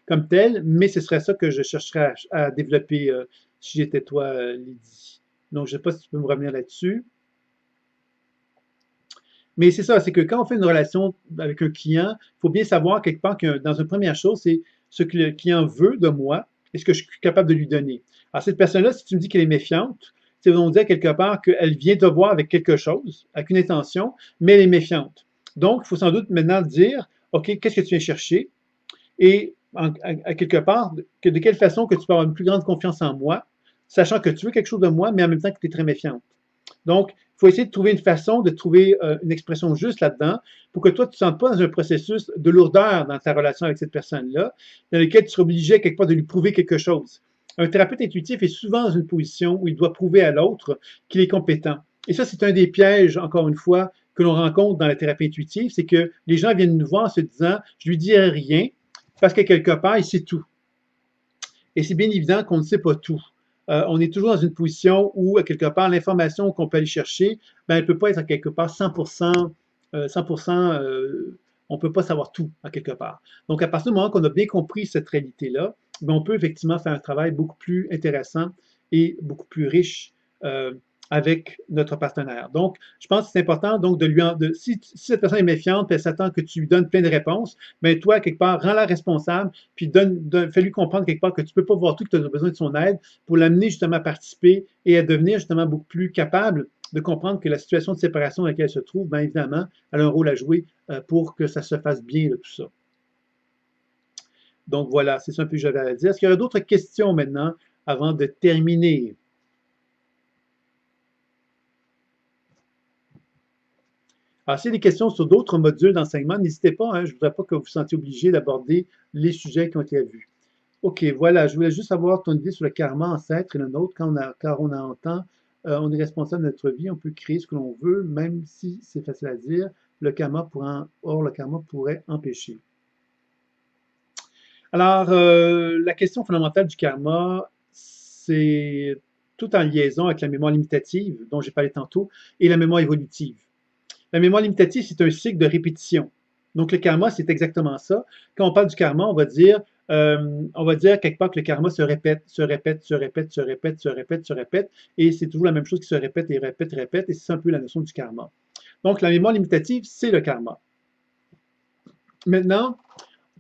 comme tels, mais ce serait ça que je chercherais à développer si j'étais toi, Lydie. Donc, je ne sais pas si tu peux me revenir là-dessus. Mais c'est ça, c'est que quand on fait une relation avec un client, il faut bien savoir quelque part que dans une première chose, c'est ce que le client veut de moi et ce que je suis capable de lui donner. Alors, cette personne-là, si tu me dis qu'elle est méfiante, c'est on dire quelque part qu'elle vient te voir avec quelque chose, avec une intention, mais elle est méfiante. Donc, il faut sans doute maintenant dire, OK, qu'est-ce que tu viens chercher? Et à quelque part, que de quelle façon que tu peux avoir une plus grande confiance en moi, sachant que tu veux quelque chose de moi, mais en même temps que tu es très méfiante. Donc, il faut essayer de trouver une façon de trouver une expression juste là-dedans pour que toi, tu ne te sentes pas dans un processus de lourdeur dans ta relation avec cette personne-là, dans lequel tu seras obligé quelque part de lui prouver quelque chose. Un thérapeute intuitif est souvent dans une position où il doit prouver à l'autre qu'il est compétent. Et ça, c'est un des pièges, encore une fois, que l'on rencontre dans la thérapie intuitive, c'est que les gens viennent nous voir en se disant, je lui dirai rien, parce que quelque part, il sait tout. Et c'est bien évident qu'on ne sait pas tout. On est toujours dans une position où, à quelque part, l'information qu'on peut aller chercher, ben, elle ne peut pas être à quelque part 100%, 100% on ne peut pas savoir tout, à quelque part. Donc, à partir du moment qu'on a bien compris cette réalité-là, ben, on peut effectivement faire un travail beaucoup plus intéressant et beaucoup plus riche avec notre partenaire. Donc, je pense que c'est important donc si cette personne est méfiante, elle s'attend que tu lui donnes plein de réponses, mais toi, quelque part, rends-la responsable, puis fais-lui comprendre quelque part que tu ne peux pas voir tout, que tu as besoin de son aide pour l'amener justement à participer et à devenir justement beaucoup plus capable de comprendre que la situation de séparation dans laquelle elle se trouve, bien évidemment, elle a un rôle à jouer pour que ça se fasse bien, tout ça. Donc voilà, c'est ça un peu que j'avais à dire. Est-ce qu'il y aurait d'autres questions maintenant avant de terminer? Alors, s'il y a des questions sur d'autres modules d'enseignement, n'hésitez pas, hein, je ne voudrais pas que vous vous sentiez obligé d'aborder les sujets qui ont été vus. OK, voilà, je voulais juste avoir ton idée sur le karma ancêtre et le nôtre. Car on a entend, on est responsable de notre vie, on peut créer ce que l'on veut, même si c'est facile à dire, le karma pourrait empêcher. Alors, la question fondamentale du karma, c'est tout en liaison avec la mémoire limitative, dont j'ai parlé tantôt, et la mémoire évolutive. La mémoire limitative, c'est un cycle de répétition. Donc, le karma, c'est exactement ça. Quand on parle du karma, on va dire quelque part que le karma se répète, se répète, se répète, se répète, se répète, se répète, et c'est toujours la même chose qui se répète et répète, répète, et c'est un peu la notion du karma. Donc, la mémoire limitative, c'est le karma. Maintenant,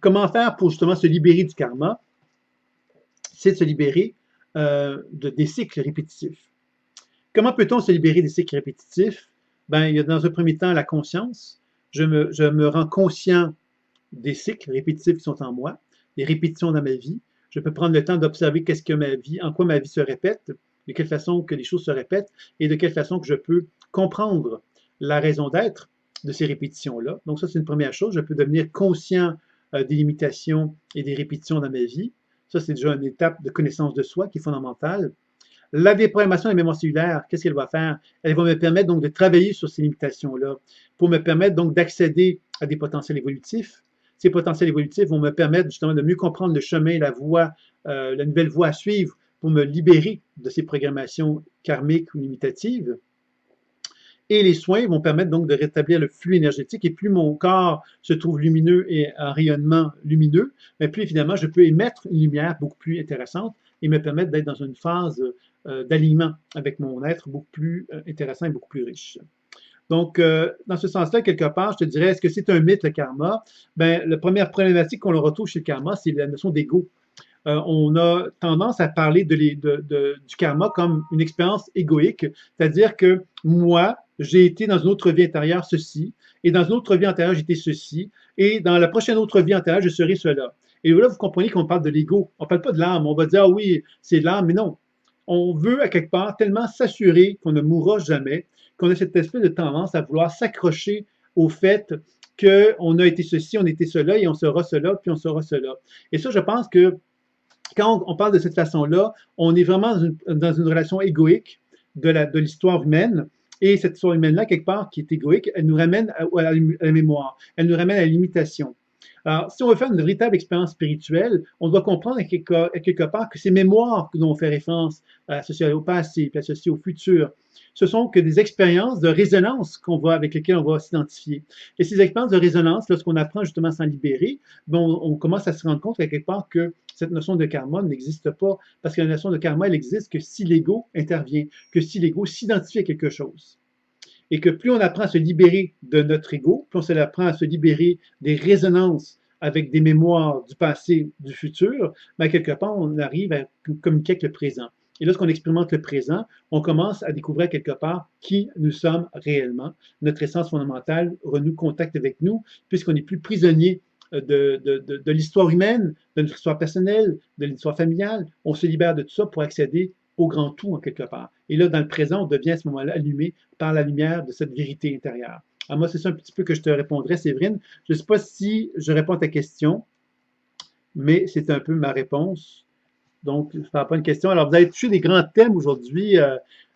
comment faire pour justement se libérer du karma? C'est de se libérer des cycles répétitifs. Comment peut-on se libérer des cycles répétitifs? Ben, il y a dans un premier temps la conscience. Je me rends conscient des cycles répétitifs qui sont en moi, des répétitions dans ma vie. Je peux prendre le temps d'observer qu'est-ce que ma vie, en quoi ma vie se répète, de quelle façon que les choses se répètent et de quelle façon que je peux comprendre la raison d'être de ces répétitions-là. Donc ça, c'est une première chose. Je peux devenir conscient des limitations et des répétitions dans ma vie. Ça, c'est déjà une étape de connaissance de soi qui est fondamentale. La déprogrammation de la mémoire cellulaire, qu'est-ce qu'elle va faire? Elle va me permettre donc de travailler sur ces limitations-là pour me permettre donc d'accéder à des potentiels évolutifs. Ces potentiels évolutifs vont me permettre justement de mieux comprendre le chemin, la voie, la nouvelle voie à suivre pour me libérer de ces programmations karmiques ou limitatives. Et les soins vont permettre donc de rétablir le flux énergétique. Et plus mon corps se trouve lumineux et en rayonnement lumineux, mais plus évidemment, je peux émettre une lumière beaucoup plus intéressante et me permettre d'être dans une phase d'alignement avec mon être beaucoup plus intéressant et beaucoup plus riche. Donc, dans ce sens-là, quelque part, je te dirais, est-ce que c'est un mythe, le karma? Ben, la première problématique qu'on le retrouve chez le karma, c'est la notion d'ego. On a tendance à parler du karma comme une expérience égoïque, c'est-à-dire que moi, j'ai été dans une autre vie intérieure ceci, et dans une autre vie antérieure, j'étais ceci, et dans la prochaine autre vie antérieure, je serai cela. Et là, vous comprenez qu'on parle de l'ego. On ne parle pas de l'âme. On va dire, ah oui, c'est l'âme, mais non. On veut, à quelque part, tellement s'assurer qu'on ne mourra jamais, qu'on a cette espèce de tendance à vouloir s'accrocher au fait qu'on a été ceci, on a été cela, et on sera cela, puis on sera cela. Et ça, je pense que quand on parle de cette façon-là, on est vraiment dans une relation égoïque de l'histoire humaine. Et cette histoire humaine-là, quelque part, qui est égoïque, elle nous ramène à la mémoire. Elle nous ramène à la limitation. Alors, si on veut faire une véritable expérience spirituelle, on doit comprendre à quelque part que ces mémoires dont on fait référence, associées au passé, puis associées au futur, ce sont que des expériences de résonance avec lesquelles on va s'identifier. Et ces expériences de résonance, lorsqu'on apprend justement à s'en libérer, bon, on commence à se rendre compte à quelque part que cette notion de karma n'existe pas, parce que la notion de karma, elle existe que si l'ego intervient, que si l'ego s'identifie à quelque chose. Et que plus on apprend à se libérer de notre ego, plus on apprend à se libérer des résonances avec des mémoires du passé, du futur, ben quelque part, on arrive à communiquer avec le présent. Et lorsqu'on expérimente le présent, on commence à découvrir quelque part qui nous sommes réellement. Notre essence fondamentale renoue contact avec nous, puisqu'on n'est plus prisonnier de l'histoire humaine, de notre histoire personnelle, de l'histoire familiale. On se libère de tout ça pour accéder au grand tout, en quelque part. Et là, dans le présent, on devient à ce moment-là allumé par la lumière de cette vérité intérieure. Alors moi, c'est ça un petit peu que je te répondrais, Séverine. Je ne sais pas si je réponds à ta question, mais c'est un peu ma réponse. Donc, je ne parle pas une question. Alors, vous avez touché des grands thèmes aujourd'hui.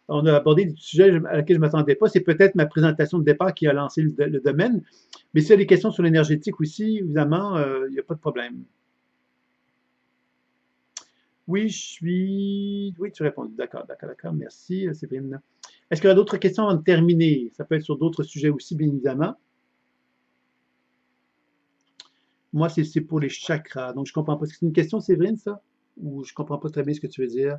On a abordé des sujets à lesquels je ne m'attendais pas. C'est peut-être ma présentation de départ qui a lancé le domaine. Mais s'il y a des questions sur l'énergétique aussi, évidemment, il n'y a pas de problème. Oui, je suis. Oui, tu réponds. D'accord, d'accord, d'accord. Merci, Séverine. Est-ce qu'il y a d'autres questions avant de terminer? Ça peut être sur d'autres sujets aussi, bien évidemment. Moi, c'est pour les chakras. Donc, je ne comprends pas. Est-ce que c'est une question, Séverine, ça? Ou je ne comprends pas très bien ce que tu veux dire?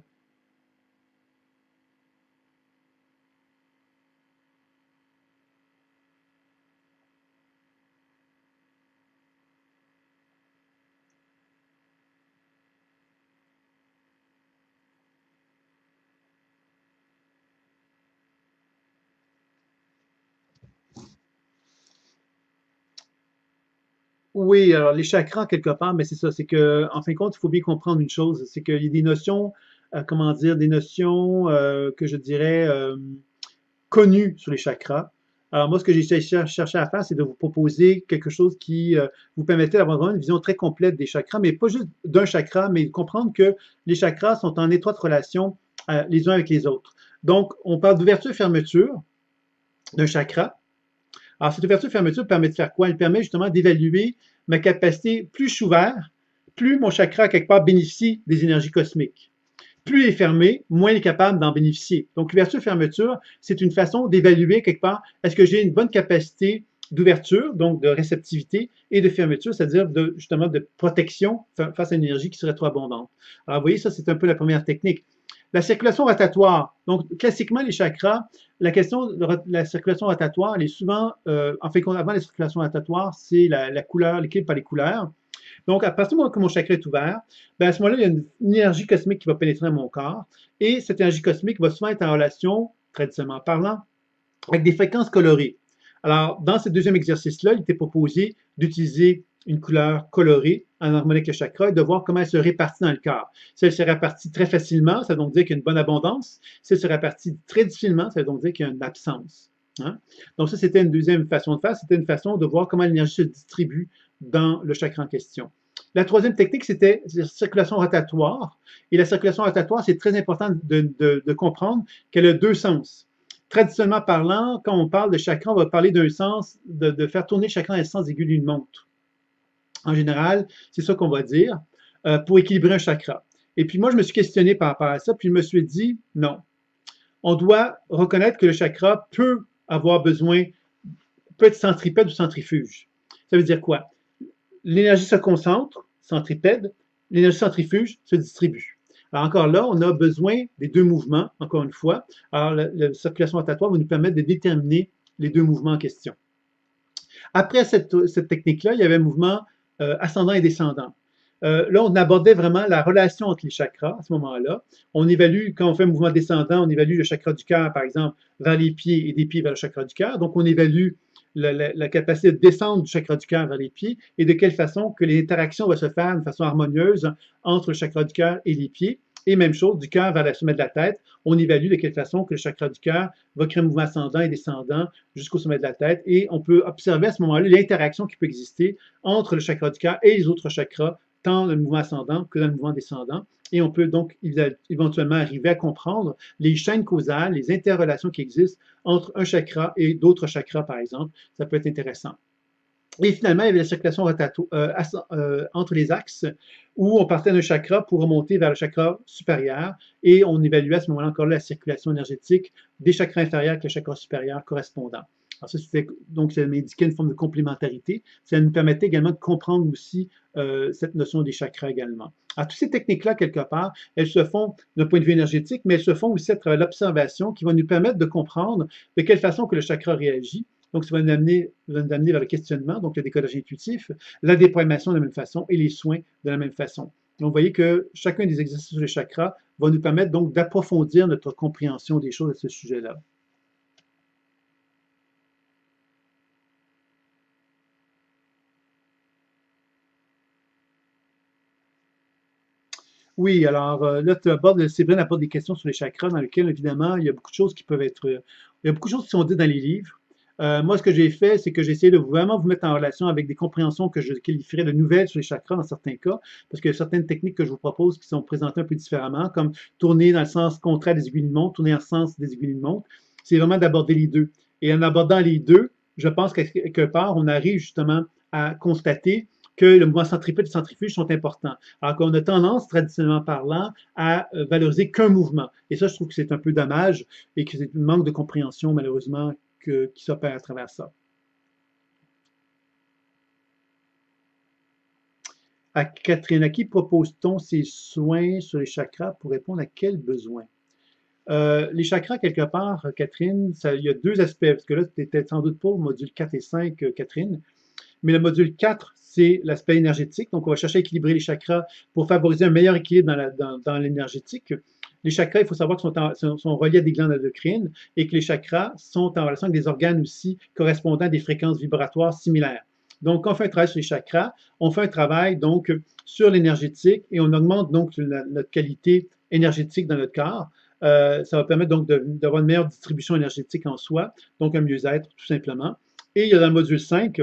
Oui, alors les chakras, quelque part, mais c'est ça, c'est que, en fin de compte, il faut bien comprendre une chose, c'est qu'il y a des notions, comment dire, des notions que je dirais connues sur les chakras. Alors moi, ce que j'ai cherché à faire, c'est de vous proposer quelque chose qui vous permettait d'avoir vraiment une vision très complète des chakras, mais pas juste d'un chakra, mais de comprendre que les chakras sont en étroite relation les uns avec les autres. Donc, on parle d'ouverture-fermeture d'un chakra. Alors, cette ouverture-fermeture permet de faire quoi? Elle permet justement d'évaluer ma capacité. Plus je suis ouvert, plus mon chakra, quelque part, bénéficie des énergies cosmiques. Plus il est fermé, moins il est capable d'en bénéficier. Donc, l'ouverture-fermeture, c'est une façon d'évaluer, quelque part, est-ce que j'ai une bonne capacité d'ouverture, donc de réceptivité, et de fermeture, c'est-à-dire justement de protection face à une énergie qui serait trop abondante. Alors, vous voyez, ça, c'est un peu la première technique. La circulation rotatoire. Donc, classiquement, les chakras, la question de la circulation rotatoire, elle est souvent, en fait, avant la circulation rotatoire, c'est la couleur, l'équilibre par les couleurs. Donc, à partir du moment que mon chakra est ouvert, ben à ce moment-là, il y a une énergie cosmique qui va pénétrer dans mon corps. Et cette énergie cosmique va souvent être en relation, traditionnellement parlant, avec des fréquences colorées. Alors, dans ce deuxième exercice-là, il était proposé d'utiliser une couleur colorée en harmonie avec le chakra et de voir comment elle se répartit dans le corps. Si elle se répartit très facilement, ça veut donc dire qu'il y a une bonne abondance. Si elle se répartit très difficilement, ça veut donc dire qu'il y a une absence. Hein? Donc ça, c'était une deuxième façon de faire. C'était une façon de voir comment l'énergie se distribue dans le chakra en question. La troisième technique, c'était la circulation rotatoire. Et la circulation rotatoire, c'est très important de comprendre qu'elle a deux sens. Traditionnellement parlant, quand on parle de chakra, on va parler d'un sens, de faire tourner le chakra dans le sens aigu d'une montre. En général, c'est ça qu'on va dire, pour équilibrer un chakra. Et puis moi, je me suis questionné par rapport à ça, puis je me suis dit, non. On doit reconnaître que le chakra peut avoir besoin, peut être centripède ou centrifuge. Ça veut dire quoi? L'énergie se concentre, centripède, l'énergie centrifuge se distribue. Alors encore là, on a besoin des deux mouvements, encore une fois. Alors la circulation rotatoire va nous permettre de déterminer les deux mouvements en question. Après cette technique-là, il y avait un mouvement ascendant et descendant. Là, on abordait vraiment la relation entre les chakras à ce moment-là. On évalue, quand on fait un mouvement descendant, on évalue le chakra du cœur, par exemple, vers les pieds et des pieds vers le chakra du cœur. Donc, on évalue la capacité de descendre du chakra du cœur vers les pieds et de quelle façon que l'interaction va se faire de façon harmonieuse entre le chakra du cœur et les pieds. Et même chose, du cœur vers le sommet de la tête, on évalue de quelle façon que le chakra du cœur va créer un mouvement ascendant et descendant jusqu'au sommet de la tête. Et on peut observer à ce moment-là l'interaction qui peut exister entre le chakra du cœur et les autres chakras, tant dans le mouvement ascendant que dans le mouvement descendant. Et on peut donc éventuellement arriver à comprendre les chaînes causales, les interrelations qui existent entre un chakra et d'autres chakras, par exemple. Ça peut être intéressant. Et finalement, il y avait la circulation entre les axes, où on partait d'un chakra pour remonter vers le chakra supérieur, et on évaluait à ce moment-là encore la circulation énergétique des chakras inférieurs avec le chakra supérieur correspondant. Alors ça, donc, ça m'indiquait une forme de complémentarité. Ça nous permettait également de comprendre aussi cette notion des chakras également. Alors, toutes ces techniques-là, quelque part, elles se font d'un point de vue énergétique, mais elles se font aussi à travers l'observation qui va nous permettre de comprendre de quelle façon que le chakra réagit. Donc, ça va nous amener vers le questionnement, donc le décodage intuitif, la déprogrammation de la même façon et les soins de la même façon. Donc, vous voyez que chacun des exercices de chakra va nous permettre donc d'approfondir notre compréhension des choses à ce sujet-là. Oui, alors là, Séverine apporte des questions sur les chakras dans lesquelles, évidemment, il y a beaucoup de choses qui peuvent être. Il y a beaucoup de choses qui sont dites dans les livres. Moi, ce que j'ai fait, c'est que j'ai essayé de vraiment vous mettre en relation avec des compréhensions que je qualifierais de nouvelles sur les chakras dans certains cas, parce qu'il y a certaines techniques que je vous propose qui sont présentées un peu différemment, comme tourner dans le sens contraire des aiguilles de montre, tourner en sens des aiguilles de montre. C'est vraiment d'aborder les deux. Et en abordant les deux, je pense qu'à quelque part, on arrive justement à constater que le mouvement centripète et centrifuge sont importants. Alors qu'on a tendance, traditionnellement parlant, à valoriser qu'un mouvement. Et ça, je trouve que c'est un peu dommage et que c'est un manque de compréhension, malheureusement, qui s'opère à travers ça. À Catherine, à qui propose-t-on ces soins sur les chakras pour répondre à quels besoins? Les chakras, quelque part, Catherine, il y a deux aspects, parce que là, tu n'étais sans doute pas au module 4 et 5, Catherine. Mais le module 4, c'est l'aspect énergétique. Donc, on va chercher à équilibrer les chakras pour favoriser un meilleur équilibre dans l'énergétique. Les chakras, il faut savoir qu'ils sont reliés à des glandes endocrines et que les chakras sont en relation avec des organes aussi correspondant à des fréquences vibratoires similaires. Donc, quand on fait un travail sur les chakras, on fait un travail donc sur l'énergétique et on augmente donc notre qualité énergétique dans notre corps. Ça va permettre donc d'avoir une meilleure distribution énergétique en soi, donc un mieux-être tout simplement. Et il y a dans le module 5,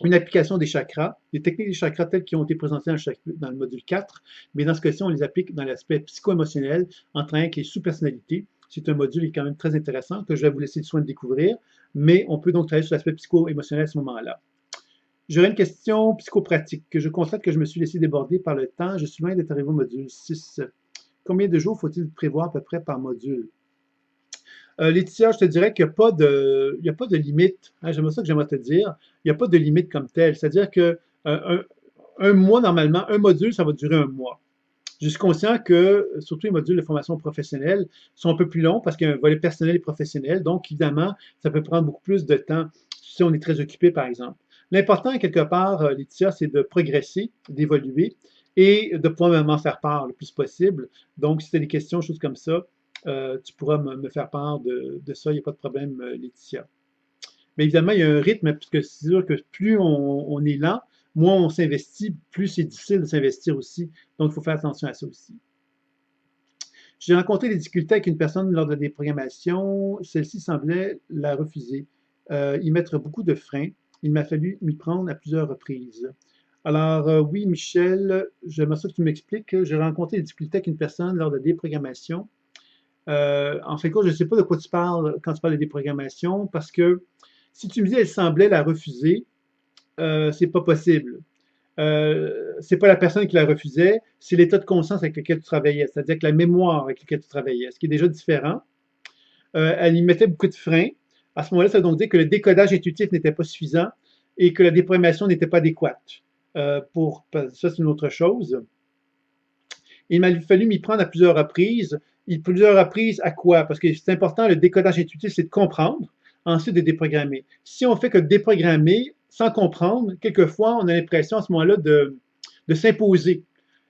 une application des chakras, les techniques des chakras telles qui ont été présentées dans le module 4, mais dans ce cas-ci, on les applique dans l'aspect psycho-émotionnel en train avec les sous-personnalités. C'est un module qui est quand même très intéressant que je vais vous laisser le soin de découvrir, mais on peut donc travailler sur l'aspect psycho-émotionnel à ce moment-là. J'aurais une question psychopratique que je constate que je me suis laissé déborder par le temps. Je suis loin d'être arrivé au module 6. Combien de jours faut-il prévoir à peu près par module? Laetitia, je te dirais qu'il n'y a pas de limite. Hein, j'aimerais ça que j'aimerais te dire. Il n'y a pas de limite comme telle. C'est-à-dire que un mois, normalement, un module, ça va durer un mois. Je suis conscient que, surtout les modules de formation professionnelle, sont un peu plus longs parce qu'il y a un volet personnel et professionnel. Donc, évidemment, ça peut prendre beaucoup plus de temps si on est très occupé, par exemple. L'important, quelque part, Laetitia, c'est de progresser, d'évoluer et de pouvoir m'en faire part le plus possible. Donc, si tu as des questions, choses comme ça, tu pourras me faire part de ça, il n'y a pas de problème, Laetitia. Mais évidemment, il y a un rythme, puisque c'est sûr que plus on est lent, moins on s'investit, plus c'est difficile de s'investir aussi. Donc, il faut faire attention à ça aussi. J'ai rencontré des difficultés avec une personne lors de des programmations. Celle-ci semblait la refuser, y mettre beaucoup de freins. Il m'a fallu m'y prendre à plusieurs reprises. Alors, oui, Michel, j'aimerais ça que tu m'expliques. J'ai rencontré des difficultés avec une personne lors de déprogrammation. En fait, je ne sais pas de quoi tu parles quand tu parles de déprogrammation, parce que si tu me dis elle semblait la refuser, c'est pas possible. C'est pas la personne qui la refusait, c'est l'état de conscience avec lequel tu travaillais, c'est-à-dire que la mémoire avec laquelle tu travaillais, ce qui est déjà différent. Elle y mettait beaucoup de freins. À ce moment-là, ça veut donc dire que le décodage intuitif n'était pas suffisant et que la déprogrammation n'était pas adéquate. Ça, c'est une autre chose. Il m'a fallu m'y prendre à plusieurs reprises. Plusieurs reprises à quoi? Parce que c'est important, le décodage intuitif, c'est de comprendre, ensuite de déprogrammer. Si on fait que déprogrammer sans comprendre, quelquefois, on a l'impression à ce moment-là de s'imposer.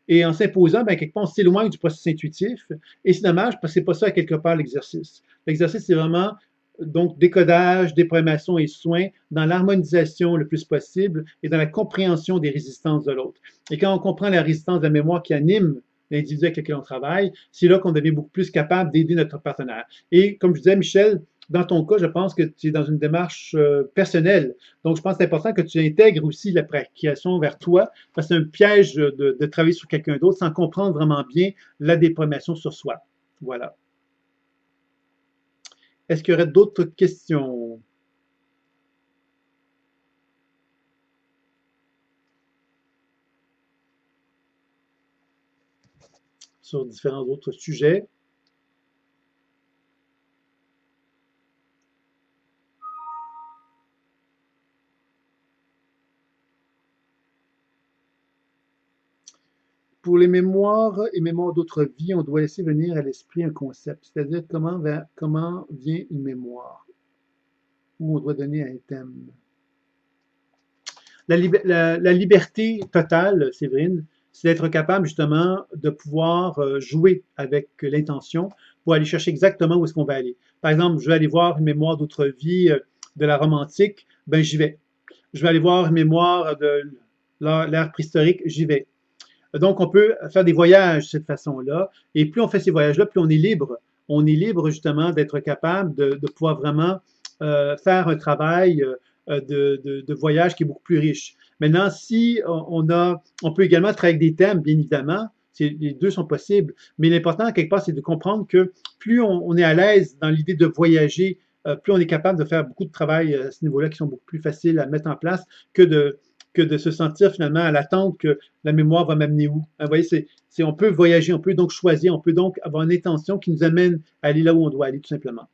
Et en s'imposant, ben, quelque part, on s'éloigne du processus intuitif. Et c'est dommage parce que c'est pas ça, quelque part, l'exercice. L'exercice, c'est vraiment donc décodage, déprogrammation et soins dans l'harmonisation le plus possible et dans la compréhension des résistances de l'autre. Et quand on comprend la résistance de la mémoire qui anime l'individu avec lequel on travaille, c'est là qu'on devient beaucoup plus capable d'aider notre partenaire. Et comme je disais, Michel, dans ton cas, je pense que tu es dans une démarche personnelle. Donc, je pense que c'est important que tu intègres aussi la l'application vers toi, parce que c'est un piège de travailler sur quelqu'un d'autre sans comprendre vraiment bien la déprogrammation sur soi. Voilà. Est-ce qu'il y aurait d'autres questions? sur différents autres sujets. Pour les mémoires et mémoires d'autres vies, on doit laisser venir à l'esprit un concept, c'est-à-dire comment vient une mémoire, ou on doit donner un thème. La liberté totale, Séverine, c'est d'être capable justement de pouvoir jouer avec l'intention pour aller chercher exactement où est-ce qu'on va aller. Par exemple, je vais aller voir une mémoire d'autre vie de la Rome antique, ben j'y vais. Je vais aller voir une mémoire de l'ère préhistorique, j'y vais. Donc, on peut faire des voyages de cette façon-là. Et plus on fait ces voyages-là, plus on est libre. On est libre justement d'être capable de pouvoir vraiment faire un travail de voyage qui est beaucoup plus riche. Maintenant, si on peut également travailler avec des thèmes, bien évidemment, les deux sont possibles, mais l'important, quelque part, c'est de comprendre que plus on est à l'aise dans l'idée de voyager, plus on est capable de faire beaucoup de travail à ce niveau-là qui sont beaucoup plus faciles à mettre en place que de se sentir finalement à l'attente que la mémoire va m'amener où. Vous voyez, on peut voyager, on peut donc choisir, on peut donc avoir une intention qui nous amène à aller là où on doit aller, tout simplement.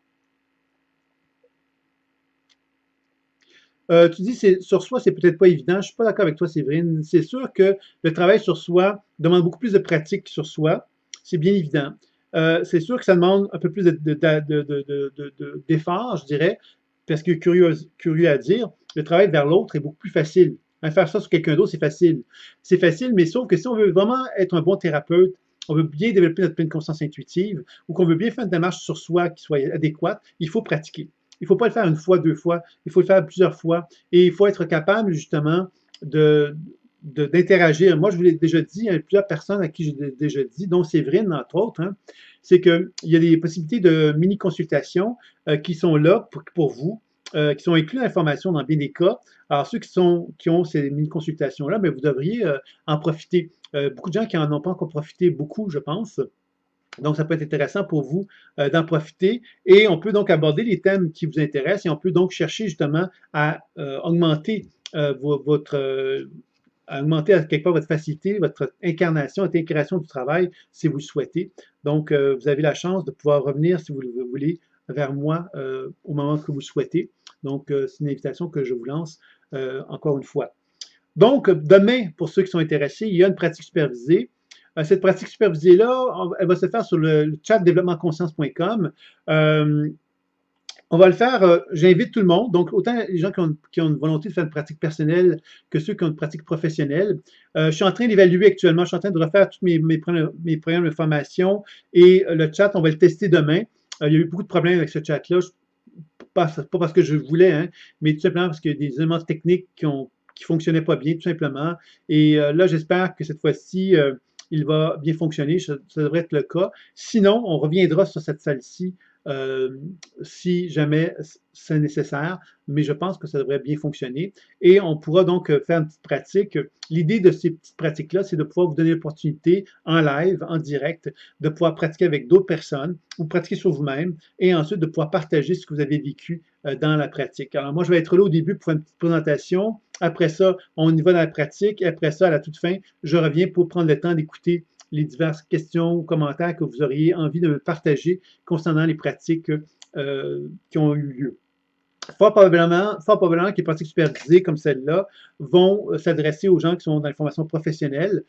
Tu dis sur soi, c'est peut-être pas évident. Je ne suis pas d'accord avec toi, Séverine. C'est sûr que le travail sur soi demande beaucoup plus de pratique sur soi. C'est bien évident. C'est sûr que ça demande un peu plus d'effort, je dirais, parce que curieux à dire, le travail vers l'autre est beaucoup plus facile. Faire ça sur quelqu'un d'autre, c'est facile. C'est facile, mais sauf que si on veut vraiment être un bon thérapeute, on veut bien développer notre pleine conscience intuitive, ou qu'on veut bien faire une démarche sur soi qui soit adéquate, il faut pratiquer. Il ne faut pas le faire une fois, deux fois, il faut le faire plusieurs fois. Et il faut être capable, justement, d'interagir. Moi, je vous l'ai déjà dit, il y a plusieurs personnes à qui j'ai déjà dit, dont Séverine, entre autres, hein, c'est qu'il y a des possibilités de mini-consultations qui sont là pour vous, qui sont inclus dans la formation dans bien des cas. Alors, ceux qui ont ces mini-consultations-là, bien, vous devriez en profiter. Beaucoup de gens qui n'en ont pas encore profité, beaucoup, je pense. Donc, ça peut être intéressant pour vous d'en profiter et on peut donc aborder les thèmes qui vous intéressent et on peut donc chercher justement à augmenter augmenter à quelque part votre facilité, votre incarnation, votre incarnation du travail si vous le souhaitez. Donc, vous avez la chance de pouvoir revenir, si vous le voulez, vers moi au moment que vous le souhaitez. Donc, c'est une invitation que je vous lance encore une fois. Donc, demain, pour ceux qui sont intéressés, il y a une pratique supervisée. Cette pratique supervisée-là, elle va se faire sur le chat développementconscience.com. On va le faire, j'invite tout le monde, donc autant les gens qui ont une volonté de faire une pratique personnelle que ceux qui ont une pratique professionnelle. Je suis en train d'évaluer actuellement, je suis en train de refaire tous mes programmes de formation et le chat, on va le tester demain. Il y a eu beaucoup de problèmes avec ce chat-là, pas parce que je voulais, hein, mais tout simplement parce qu'il y a des éléments techniques qui fonctionnaient pas bien, tout simplement. Et là, j'espère que cette fois-ci, il va bien fonctionner. Ça devrait être le cas. Sinon, on reviendra sur cette salle-ci si jamais c'est nécessaire, mais je pense que ça devrait bien fonctionner. Et on pourra donc faire une petite pratique. L'idée de ces petites pratiques-là, c'est de pouvoir vous donner l'opportunité en live, en direct, de pouvoir pratiquer avec d'autres personnes ou pratiquer sur vous-même et ensuite de pouvoir partager ce que vous avez vécu dans la pratique. Alors moi, je vais être là au début pour faire une petite présentation. Après ça, on y va dans la pratique. Et après ça, à la toute fin, je reviens pour prendre le temps d'écouter les diverses questions ou commentaires que vous auriez envie de me partager concernant les pratiques qui ont eu lieu. Fort probablement que les pratiques supervisées comme celle-là vont s'adresser aux gens qui sont dans les formations professionnelles.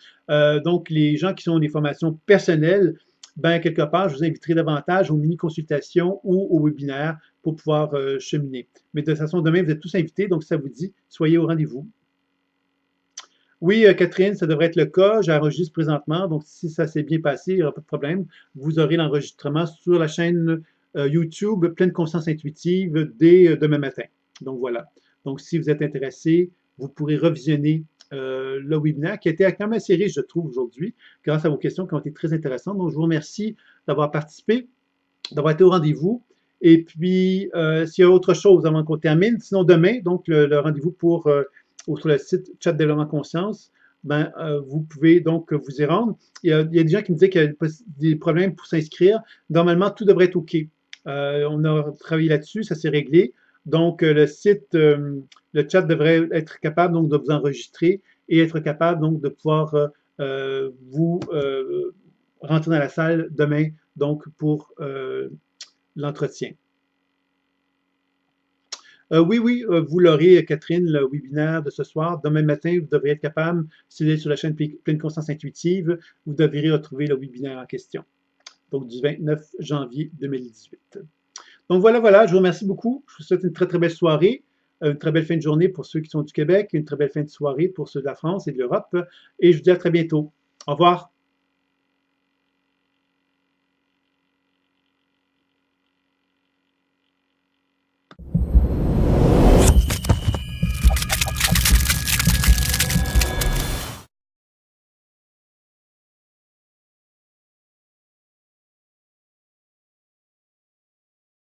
Donc, les gens qui sont dans les formations personnelles, ben, quelque part, je vous inviterai davantage aux mini-consultations ou aux webinaires pour pouvoir cheminer. Mais de toute façon, demain, vous êtes tous invités, donc ça vous dit, soyez au rendez-vous. Oui, Catherine, ça devrait être le cas. J'enregistre présentement, donc si ça s'est bien passé, il n'y aura pas de problème. Vous aurez l'enregistrement sur la chaîne YouTube Pleine Conscience Intuitive dès demain matin. Donc voilà. Donc si vous êtes intéressé, vous pourrez revisionner le webinaire qui a été quand même assez riche, je trouve, aujourd'hui, grâce à vos questions qui ont été très intéressantes. Donc je vous remercie d'avoir participé, d'avoir été au rendez-vous. Et puis, s'il y a autre chose avant qu'on termine, sinon demain, donc le rendez-vous ou sur le site Chat Développement Conscience, ben, vous pouvez donc vous y rendre. Il y a des gens qui me disaient qu'il y a des problèmes pour s'inscrire. Normalement, tout devrait être OK. On a travaillé là-dessus, ça s'est réglé. Donc, le site, le chat devrait être capable donc, de vous enregistrer et être capable donc de pouvoir rentrer dans la salle demain, donc pour l'entretien. Oui, vous l'aurez, Catherine, le webinaire de ce soir. Demain matin, vous devriez être capable, si vous êtes sur la chaîne Pleine Conscience Intuitive, vous devriez retrouver le webinaire en question, donc du 29 janvier 2018. Donc voilà, je vous remercie beaucoup. Je vous souhaite une très, très belle soirée, une très belle fin de journée pour ceux qui sont du Québec, une très belle fin de soirée pour ceux de la France et de l'Europe, et je vous dis à très bientôt. Au revoir.